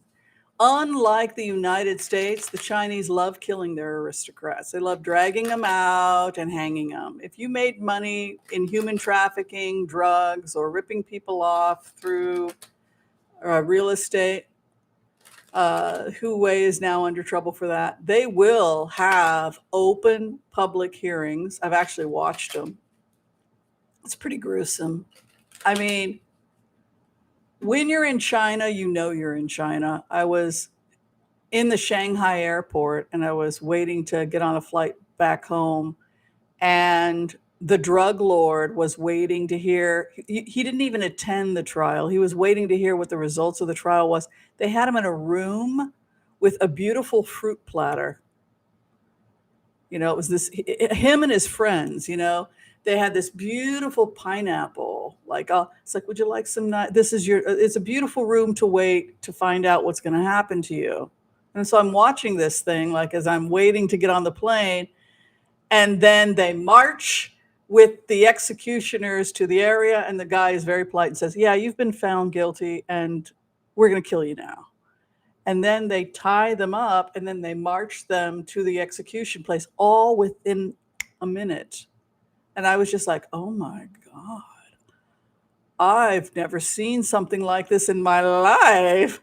Speaker 1: Unlike the United States, the Chinese love killing their aristocrats. They love dragging them out and hanging them. If you made money in human trafficking, drugs, or ripping people off through real estate, Huawei is now under trouble for that. They will have open public hearings. I've actually watched them. It's pretty gruesome. I mean, when you're in China, you know you're in China. I was in the Shanghai airport and I was waiting to get on a flight back home, and the drug lord was waiting to hear. He didn't even attend the trial. He was waiting to hear what the results of the trial was. They had him in a room with a beautiful fruit platter. It was him and his friends, they had this beautiful pineapple. It's like, would you like some? It's a beautiful room to wait to find out what's going to happen to you. And so I'm watching this thing, as I'm waiting to get on the plane. And then they march with the executioners to the area. And the guy is very polite and says, yeah, you've been found guilty and we're going to kill you now. And then they tie them up and then they march them to the execution place, all within a minute. And I was just like, oh my God, I've never seen something like this in my life.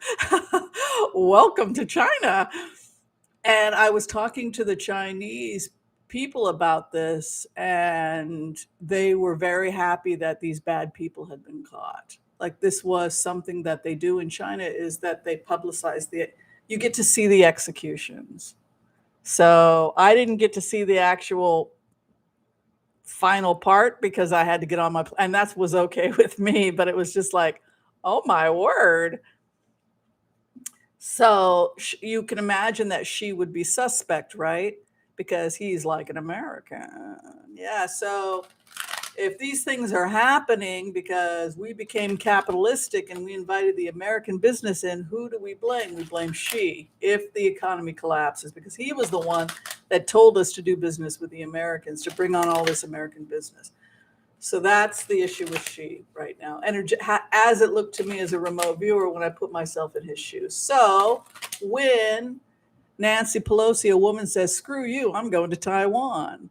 Speaker 1: Welcome to China. And I was talking to the Chinese people about this, and they were very happy that these bad people had been caught. This was something that they do in China, is that they publicize you get to see the executions. So I didn't get to see the actual final part because I had to get on my, and that was okay with me, but it was just like, oh my word. So you can imagine that she would be suspect, right? Because he's like an American. Yeah. So if these things are happening because we became capitalistic and we invited the American business in, who do we blame? We blame Xi if the economy collapses, because he was the one that told us to do business with the Americans, to bring on all this American business. So that's the issue with Xi right now. And as it looked to me as a remote viewer when I put myself in his shoes. So when Nancy Pelosi, a woman, says, screw you, I'm going to Taiwan,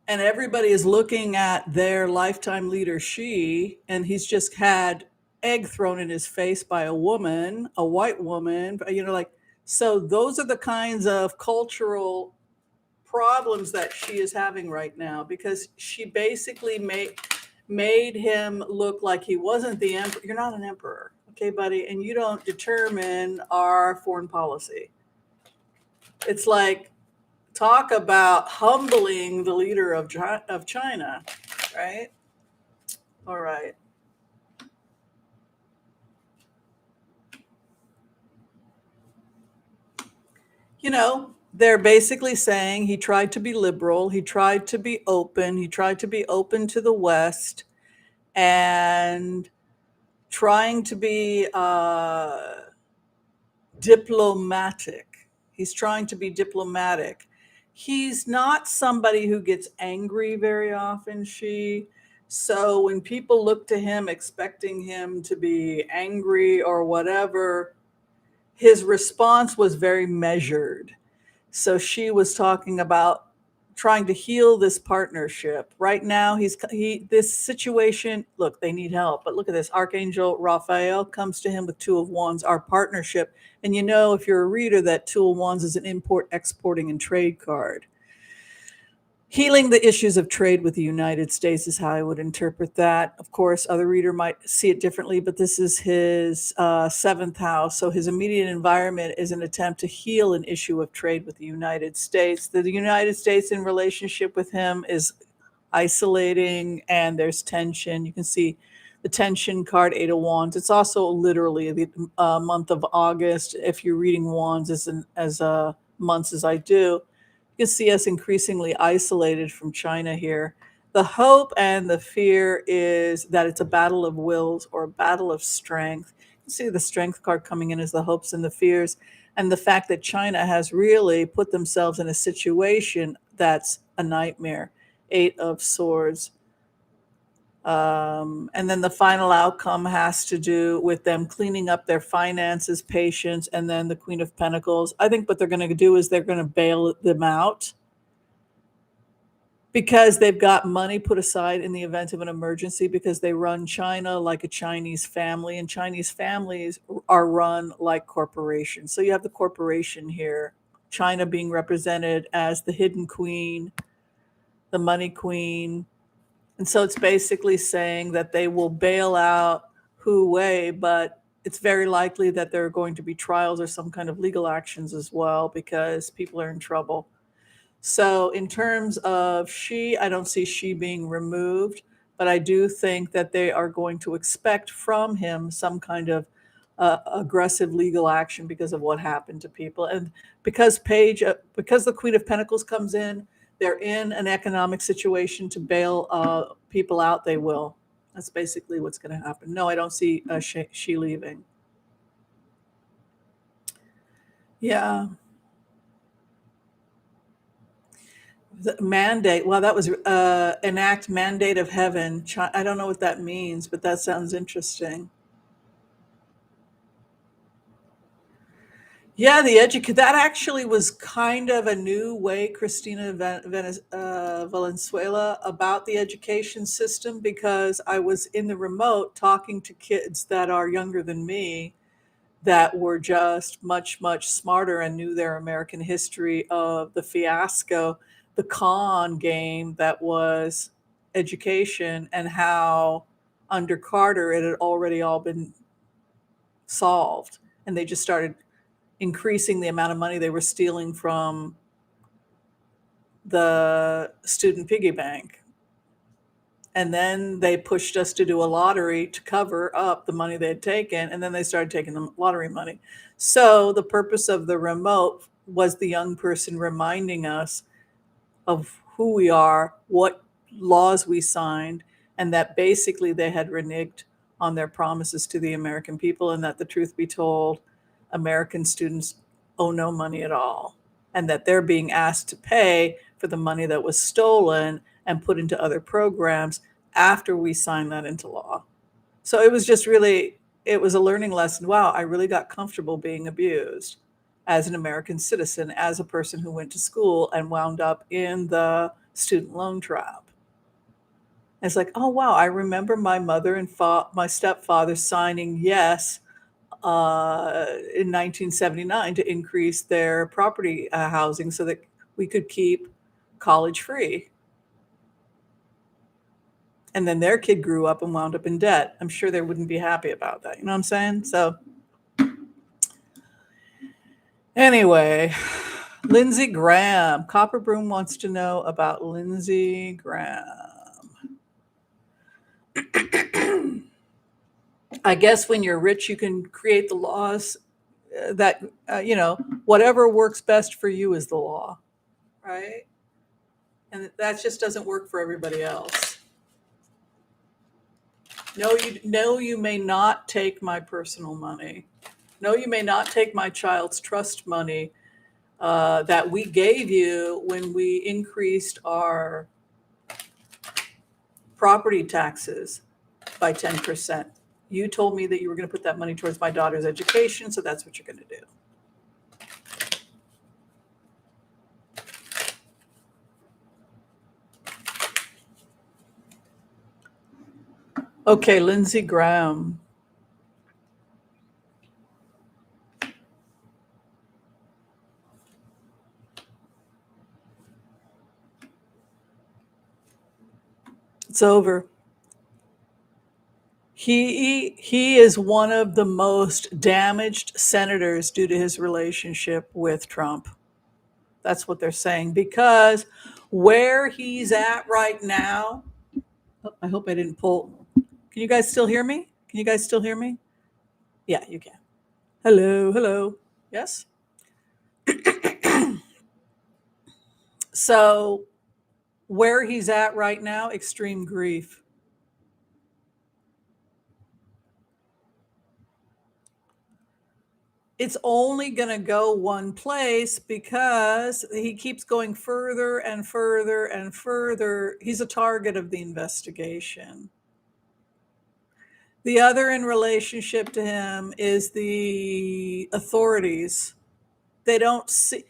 Speaker 1: and everybody is looking at their lifetime leader, Xi, and he's just had egg thrown in his face by a woman, a white woman, like, so those are the kinds of cultural problems that she is having right now, because she basically made him look like he wasn't the emperor. You're not an emperor, okay, buddy, and you don't determine our foreign policy. It's like, talk about humbling the leader of China, right? All right. They're basically saying he tried to be liberal, he tried to be open, he tried to be open to the West, and trying to be diplomatic. He's trying to be diplomatic. He's not somebody who gets angry very often, so when people look to him expecting him to be angry or whatever, his response was very measured. So she was talking about trying to heal this partnership. Right now, this situation, look, they need help. But look at this. Archangel Raphael comes to him with Two of Wands, our partnership. And if you're a reader, that Two of Wands is an import, exporting, and trade card. Healing the issues of trade with the United States is how I would interpret that. Of course, other reader might see it differently, but this is his seventh house. So his immediate environment is an attempt to heal an issue of trade with the United States. The United States in relationship with him is isolating, and there's tension. You can see the tension card, Eight of Wands. It's also literally the month of August. If you're reading wands as months as I do, you can see us increasingly isolated from China here. The hope and the fear is that it's a battle of wills or a battle of strength. You can see the strength card coming in as the hopes and the fears, and the fact that China has really put themselves in a situation that's a nightmare. Eight of Swords. And then the final outcome has to do with them cleaning up their finances, patience, and then the Queen of Pentacles. I think what they're going to do is they're going to bail them out because they've got money put aside in the event of an emergency, because they run China like a Chinese family, and Chinese families are run like corporations. So you have the corporation here, China being represented as the hidden queen, the money queen. And so it's basically saying that they will bail out Huawei, but it's very likely that there are going to be trials or some kind of legal actions as well, because people are in trouble. So in terms of Xi, I don't see Xi being removed, but I do think that they are going to expect from him some kind of aggressive legal action because of what happened to people. And because the Queen of Pentacles comes in, they're in an economic situation to bail people out, they will. That's basically what's going to happen. No, I don't see Xi leaving. Yeah. The mandate. Well, that was enact mandate of heaven. I don't know what that means, but that sounds interesting. Yeah, that actually was kind of a new way, Christina Valenzuela, about the education system, because I was in the remote talking to kids that are younger than me that were just much, much smarter and knew their American history of the fiasco, the con game that was education, and how under Carter it had already all been solved. And they just started increasing the amount of money they were stealing from the student piggy bank. And then they pushed us to do a lottery to cover up the money they had taken. And then they started taking the lottery money. So the purpose of the remote was the young person reminding us of who we are, what laws we signed, and that basically they had reneged on their promises to the American people, and that, the truth be told, American students owe no money at all, and that they're being asked to pay for the money that was stolen, and put into other programs after we signed that into law. So it was just really, it was a learning lesson. Wow, I really got comfortable being abused as an American citizen, as a person who went to school and wound up in the student loan trap. It's like, oh wow, I remember my mother and my stepfather signing yes in 1979 to increase their property housing so that we could keep college free. And then their kid grew up and wound up in debt. I'm sure they wouldn't be happy about that. You know what I'm saying? So anyway, Lindsey Graham. Copper Broom wants to know about Lindsey Graham. I guess when you're rich, you can create the laws that, whatever works best for you is the law, right? And that just doesn't work for everybody else. No, you may not take my personal money. No, you may not take my child's trust money that we gave you when we increased our property taxes by 10%. You told me that you were going to put that money towards my daughter's education, so that's what you're going to do. Okay, Lindsey Graham. It's over. He is one of the most damaged senators due to his relationship with Trump. That's what they're saying, because where he's at right now, I hope I didn't pull. Can you guys still hear me? Can you guys still hear me? Yeah, you can. Hello, hello. Yes? So where he's at right now, extreme grief. It's only going to go one place because he keeps going further and further and further. He's a target of the investigation. The other in relationship to him is the authorities. They don't see.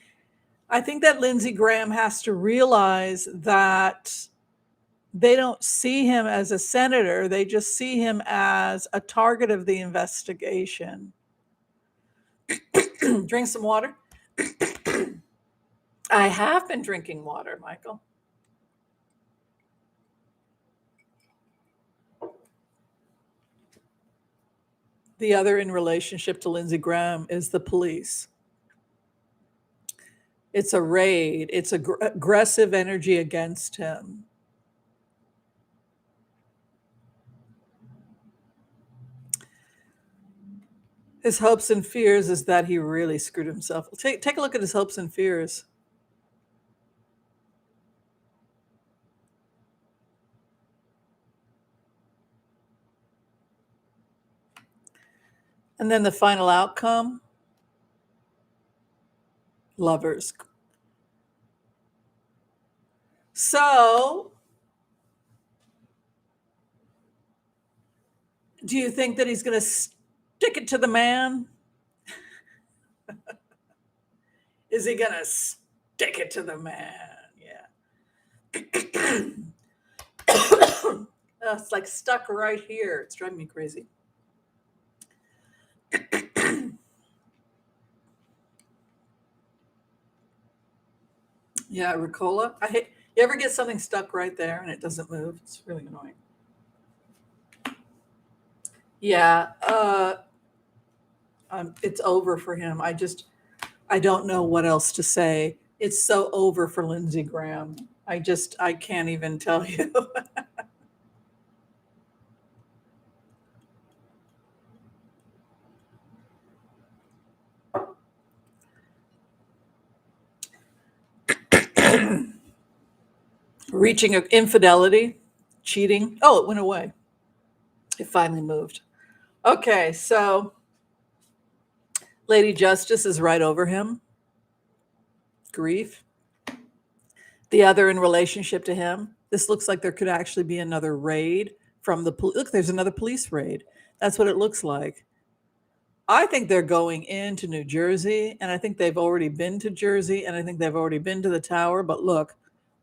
Speaker 1: I think that Lindsey Graham has to realize that they don't see him as a senator. They just see him as a target of the investigation. Drink some water. I have been drinking water, Michael. The other in relationship to Lindsey Graham is the police. It's a raid. It's aggressive energy against him. His hopes and fears is that he really screwed himself. Take a look at his hopes and fears. And then the final outcome, lovers. So, do you think that he's going to stick it to the man? Is he going to stick it to the man? Yeah. It's like stuck right here. It's driving me crazy. Yeah, Ricola. I hate. You ever get something stuck right there and it doesn't move? It's really annoying. Yeah, it's over for him. I don't know what else to say. It's so over for Lindsey Graham. I can't even tell you. Reaching infidelity, cheating. Oh, it went away. It finally moved. Okay, so Lady Justice is right over him. Grief. The other in relationship to him, This looks like there could actually be another raid from the police. Look, there's another police raid. That's what it looks like. I think they're going into New Jersey, and I think they've already been to Jersey, and I think they've already been to the tower. But look,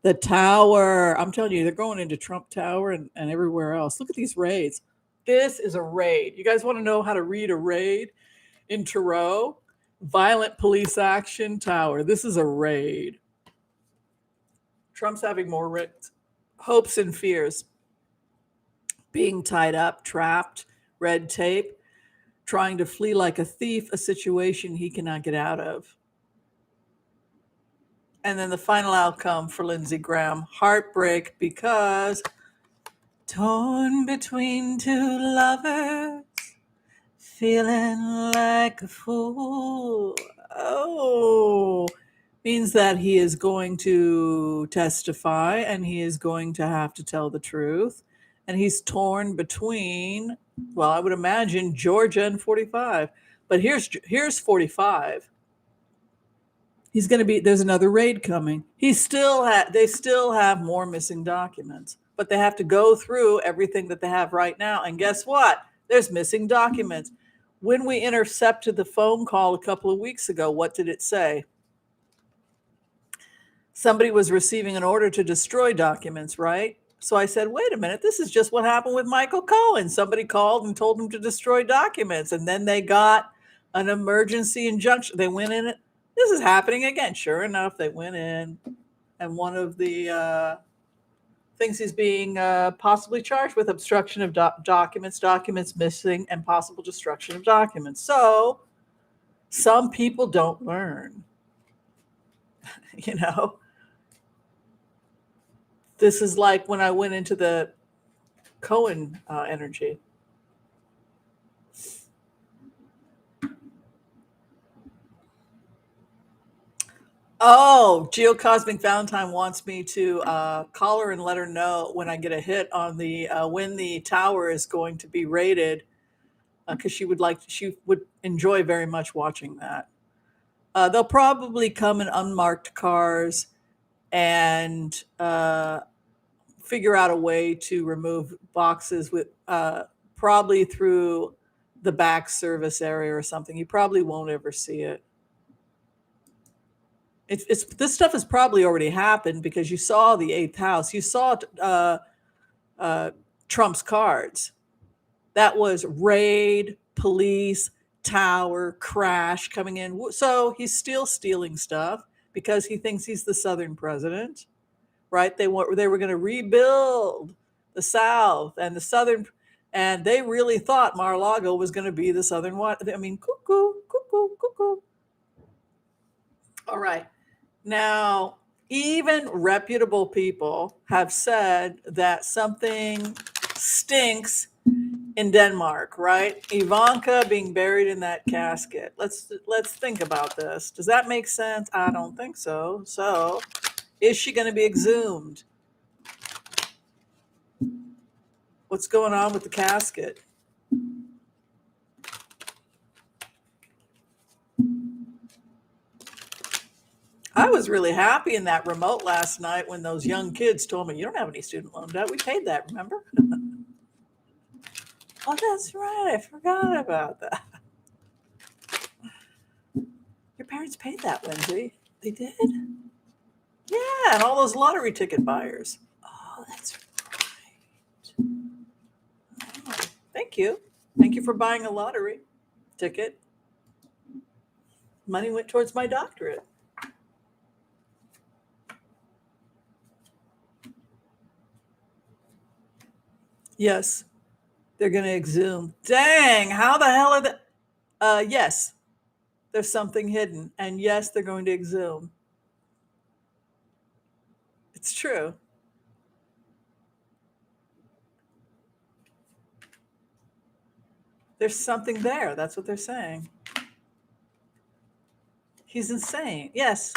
Speaker 1: the tower, I'm telling you, they're going into Trump Tower and everywhere else. Look at these raids. This is a raid. You guys want to know how to read a raid in Tarot? Violent police action tower. This is a raid. Trump's having more raids. Hopes and fears. Being tied up, trapped, red tape, trying to flee like a thief, a situation he cannot get out of. And then the final outcome for Lindsey Graham, heartbreak, because torn between two lovers, feeling like a fool. Oh, means that he is going to testify and he is going to have to tell the truth. And he's torn between, well, I would imagine Georgia and 45. But here's 45. He's going to be, there's another raid coming. They still have more missing documents, but they have to go through everything that they have right now. And guess what? There's missing documents. When we intercepted the phone call a couple of weeks ago, what did it say? Somebody was receiving an order to destroy documents, right? So I said, wait a minute, this is just what happened with Michael Cohen. Somebody called and told him to destroy documents, and then they got an emergency injunction. They went in. This is happening again. Sure enough, they went in, and one of the things he's being possibly charged with obstruction of documents missing, and possible destruction of documents. So some people don't learn, you know. This is like when I went into the Cohen energy. Oh, Geocosmic Valentine wants me to call her and let her know when I get a hit on the when the tower is going to be raided, because she would enjoy very much watching that. They'll probably come in unmarked cars and figure out a way to remove boxes with probably through the back service area or something. You probably won't ever see it. It's this stuff has probably already happened because you saw the eighth house. You saw Trump's cards. That was raid, police, tower, crash coming in. So he's still stealing stuff because he thinks he's the Southern president, right? They were going to rebuild the South and the Southern, and they really thought Mar-a-Lago was going to be the Southern one. I mean, cuckoo, cuckoo, cuckoo. All right. Now, even reputable people have said that something stinks in Denmark, right? Ivanka being buried in that casket. Let's think about this. Does that make sense? I don't think so. So, is she going to be exhumed? What's going on with the casket? I was really happy in that remote last night when those young kids told me, you don't have any student loan debt. We paid that, remember? Oh, that's right. I forgot about that. Your parents paid that, Lindsey. They did? Yeah, and all those lottery ticket buyers. Oh, that's right. Oh, thank you. Thank you for buying a lottery ticket. Money went towards my doctorate. Yes, they're going to exhume. Dang, how the hell are they? Yes, there's something hidden. And yes, they're going to exhume. It's true. There's something there. That's what they're saying. He's insane. Yes.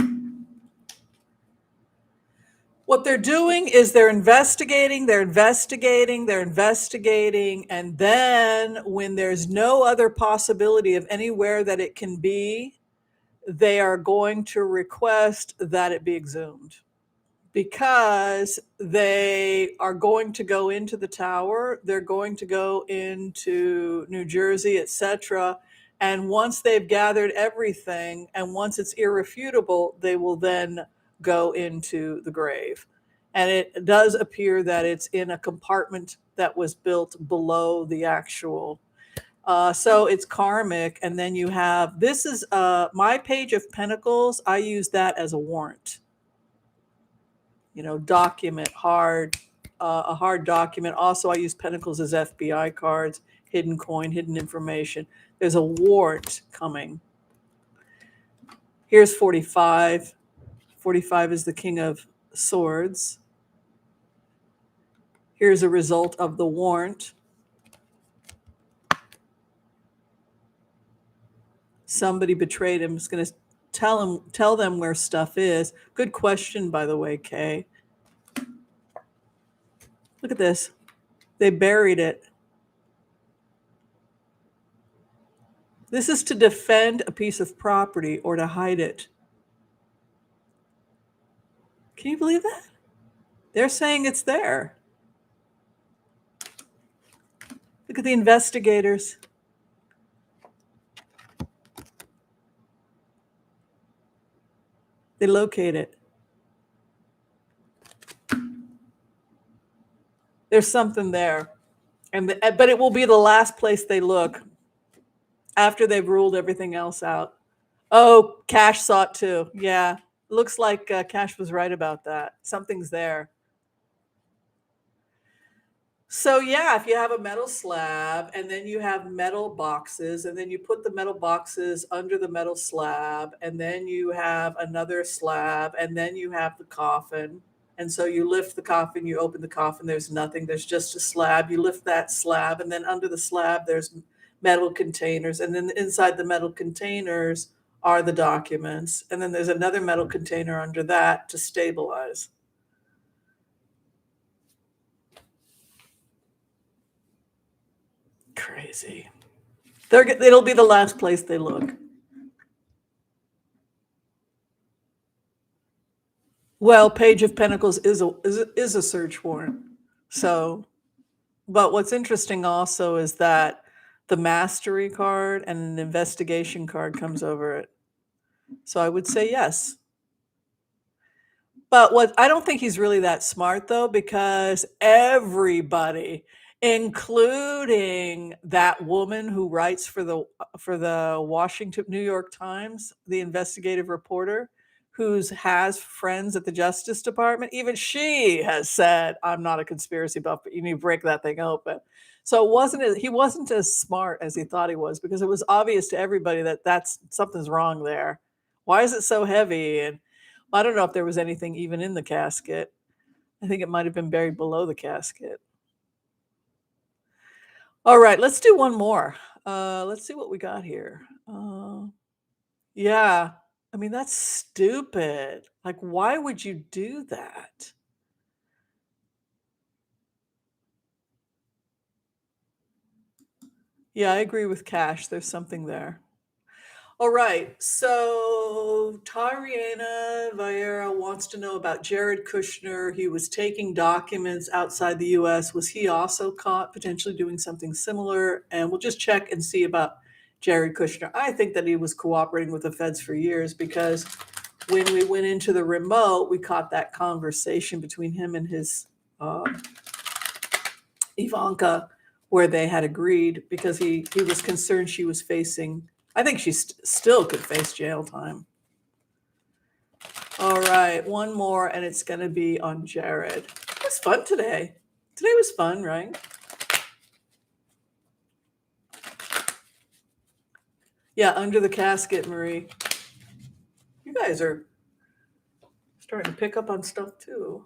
Speaker 1: What they're doing is they're investigating, and then when there's no other possibility of anywhere that it can be, they are going to request that it be exhumed. because they are going to go into the tower, they're going to go into New Jersey, etc. And once they've gathered everything, and once it's irrefutable, they will then go into the grave. And it does appear that it's in a compartment that was built below the actual. So it's karmic. And then you have, this is my Page of Pentacles. I use that as a warrant. Document, hard, a hard document. Also, I use Pentacles as FBI cards, hidden coin, hidden information. There's a warrant coming. Here's 45. 45 is the King of Swords. Here's a result of the warrant. Somebody betrayed him. Is going to tell them where stuff is. Good question, by the way, Kay. Look at this. They buried it. This is to defend a piece of property or to hide it. Can you believe that? They're saying it's there. Look at the investigators. They locate it. There's something there. But it will be the last place they look after they've ruled everything else out. Oh, Cash saw it too. Yeah. Looks like Cash was right about that. Something's there. So yeah, if you have a metal slab and then you have metal boxes and then you put the metal boxes under the metal slab and then you have another slab and then you have the coffin. And so you lift the coffin, you open the coffin, there's nothing, there's just a slab. You lift that slab and then under the slab there's metal containers, and then inside the metal containers are the documents. And then there's another metal container under that to stabilize. Crazy. It'll be the last place they look. Well, Page of Pentacles is a search warrant. So, but what's interesting also is that the Mastery card and an investigation card comes over it. So I would say yes. But I don't think he's really that smart though, because everybody, including that woman who writes for the New York Times, the investigative reporter, who has friends at the Justice Department, even she has said, "I'm not a conspiracy buff, but you need to break that thing open." So he wasn't as smart as he thought he was, because it was obvious to everybody that something's wrong there. Why is it so heavy? And I don't know if there was anything even in the casket. I think it might have been buried below the casket. All right, let's do one more. Let's see what we got here. Yeah, I mean, that's stupid. Like, why would you do that? Yeah, I agree with Cash. There's something there. All right, so Tariana Vieira wants to know about Jared Kushner. He was taking documents outside the U.S. Was he also caught potentially doing something similar? And we'll just check and see about Jared Kushner. I think that he was cooperating with the feds for years, because when we went into the remote, we caught that conversation between him and his Ivanka, where they had agreed, because he was concerned she was facing, I think she still could face jail time. All right, one more, and it's going to be on Jared. It was fun today. Today was fun, right? Yeah, under the casket, Marie. You guys are starting to pick up on stuff too.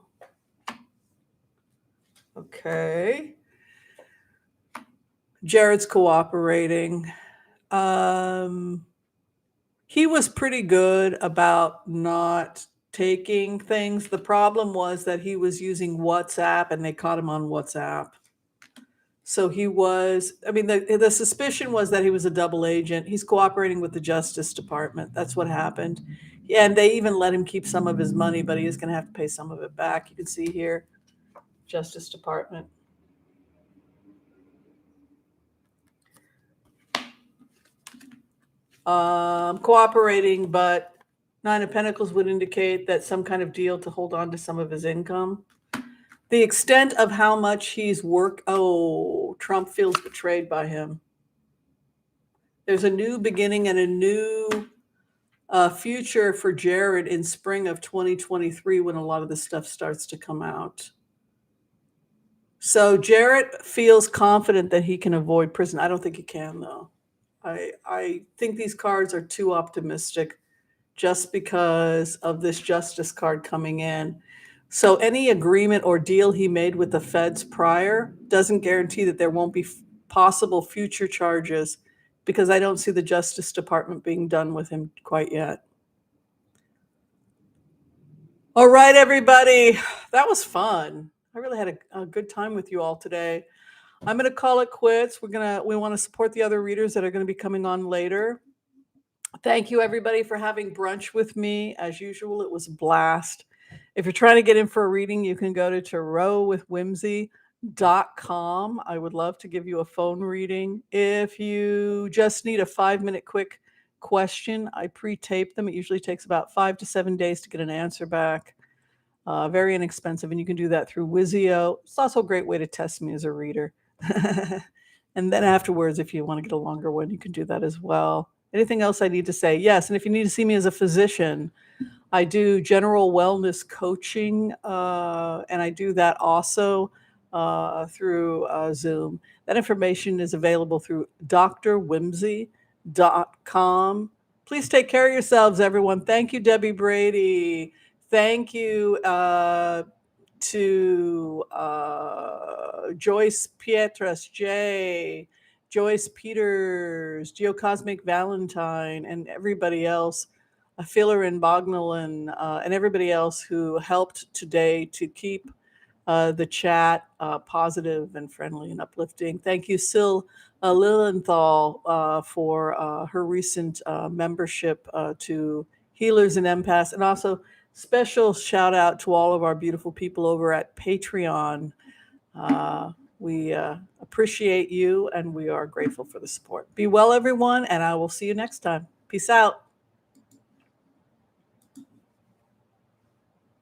Speaker 1: Okay. Jared's cooperating. He was pretty good about not taking things. The problem was that he was using WhatsApp, and they caught him on WhatsApp. So he was, I mean, the suspicion was that he was a double agent. He's cooperating with the Justice Department. That's what happened. And they even let him keep some of his money, but he is going to have to pay some of it back. You can see here, Justice Department. Cooperating, but Nine of Pentacles would indicate that some kind of deal to hold on to some of his income. The extent of how much he's worked. Oh, Trump feels betrayed by him. There's a new beginning and a new future for Jared in spring of 2023 when a lot of this stuff starts to come out. So Jared feels confident that he can avoid prison. I don't think he can, though. I think these cards are too optimistic just because of this justice card coming in. So any agreement or deal he made with the feds prior doesn't guarantee that there won't be possible future charges, because I don't see the Justice Department being done with him quite yet. All right, everybody. That was fun. I really had a good time with you all today. I'm going to call it quits. We want to support the other readers that are going to be coming on later. Thank you, everybody, for having brunch with me. As usual, it was a blast. If you're trying to get in for a reading, you can go to tarotwithwhimsy.com. I would love to give you a phone reading. If you just need a 5-minute quick question, I pre-tape them. It usually takes about 5 to 7 days to get an answer back. Very inexpensive, and you can do that through Wizio. It's also a great way to test me as a reader. And then afterwards, if you want to get a longer one, you can do that as well. Anything else I need to say? Yes, and if you need to see me as a physician, I do general wellness coaching, and I do that also through Zoom. That information is available through drwhimsy.com. Please take care of yourselves, everyone. Thank you, Debbie Brady. Thank you to Joyce Pietras, Joyce Peters, Geocosmic Valentine, and everybody else, Filler and Bognelin, and everybody else who helped today to keep the chat positive and friendly and uplifting. Thank you, Sil Lilienthal, for her recent membership to Healers and Empaths, and also special shout out to all of our beautiful people over at Patreon. We appreciate you, and we are grateful for the support. Be well, everyone, and I will see you next time. Peace out.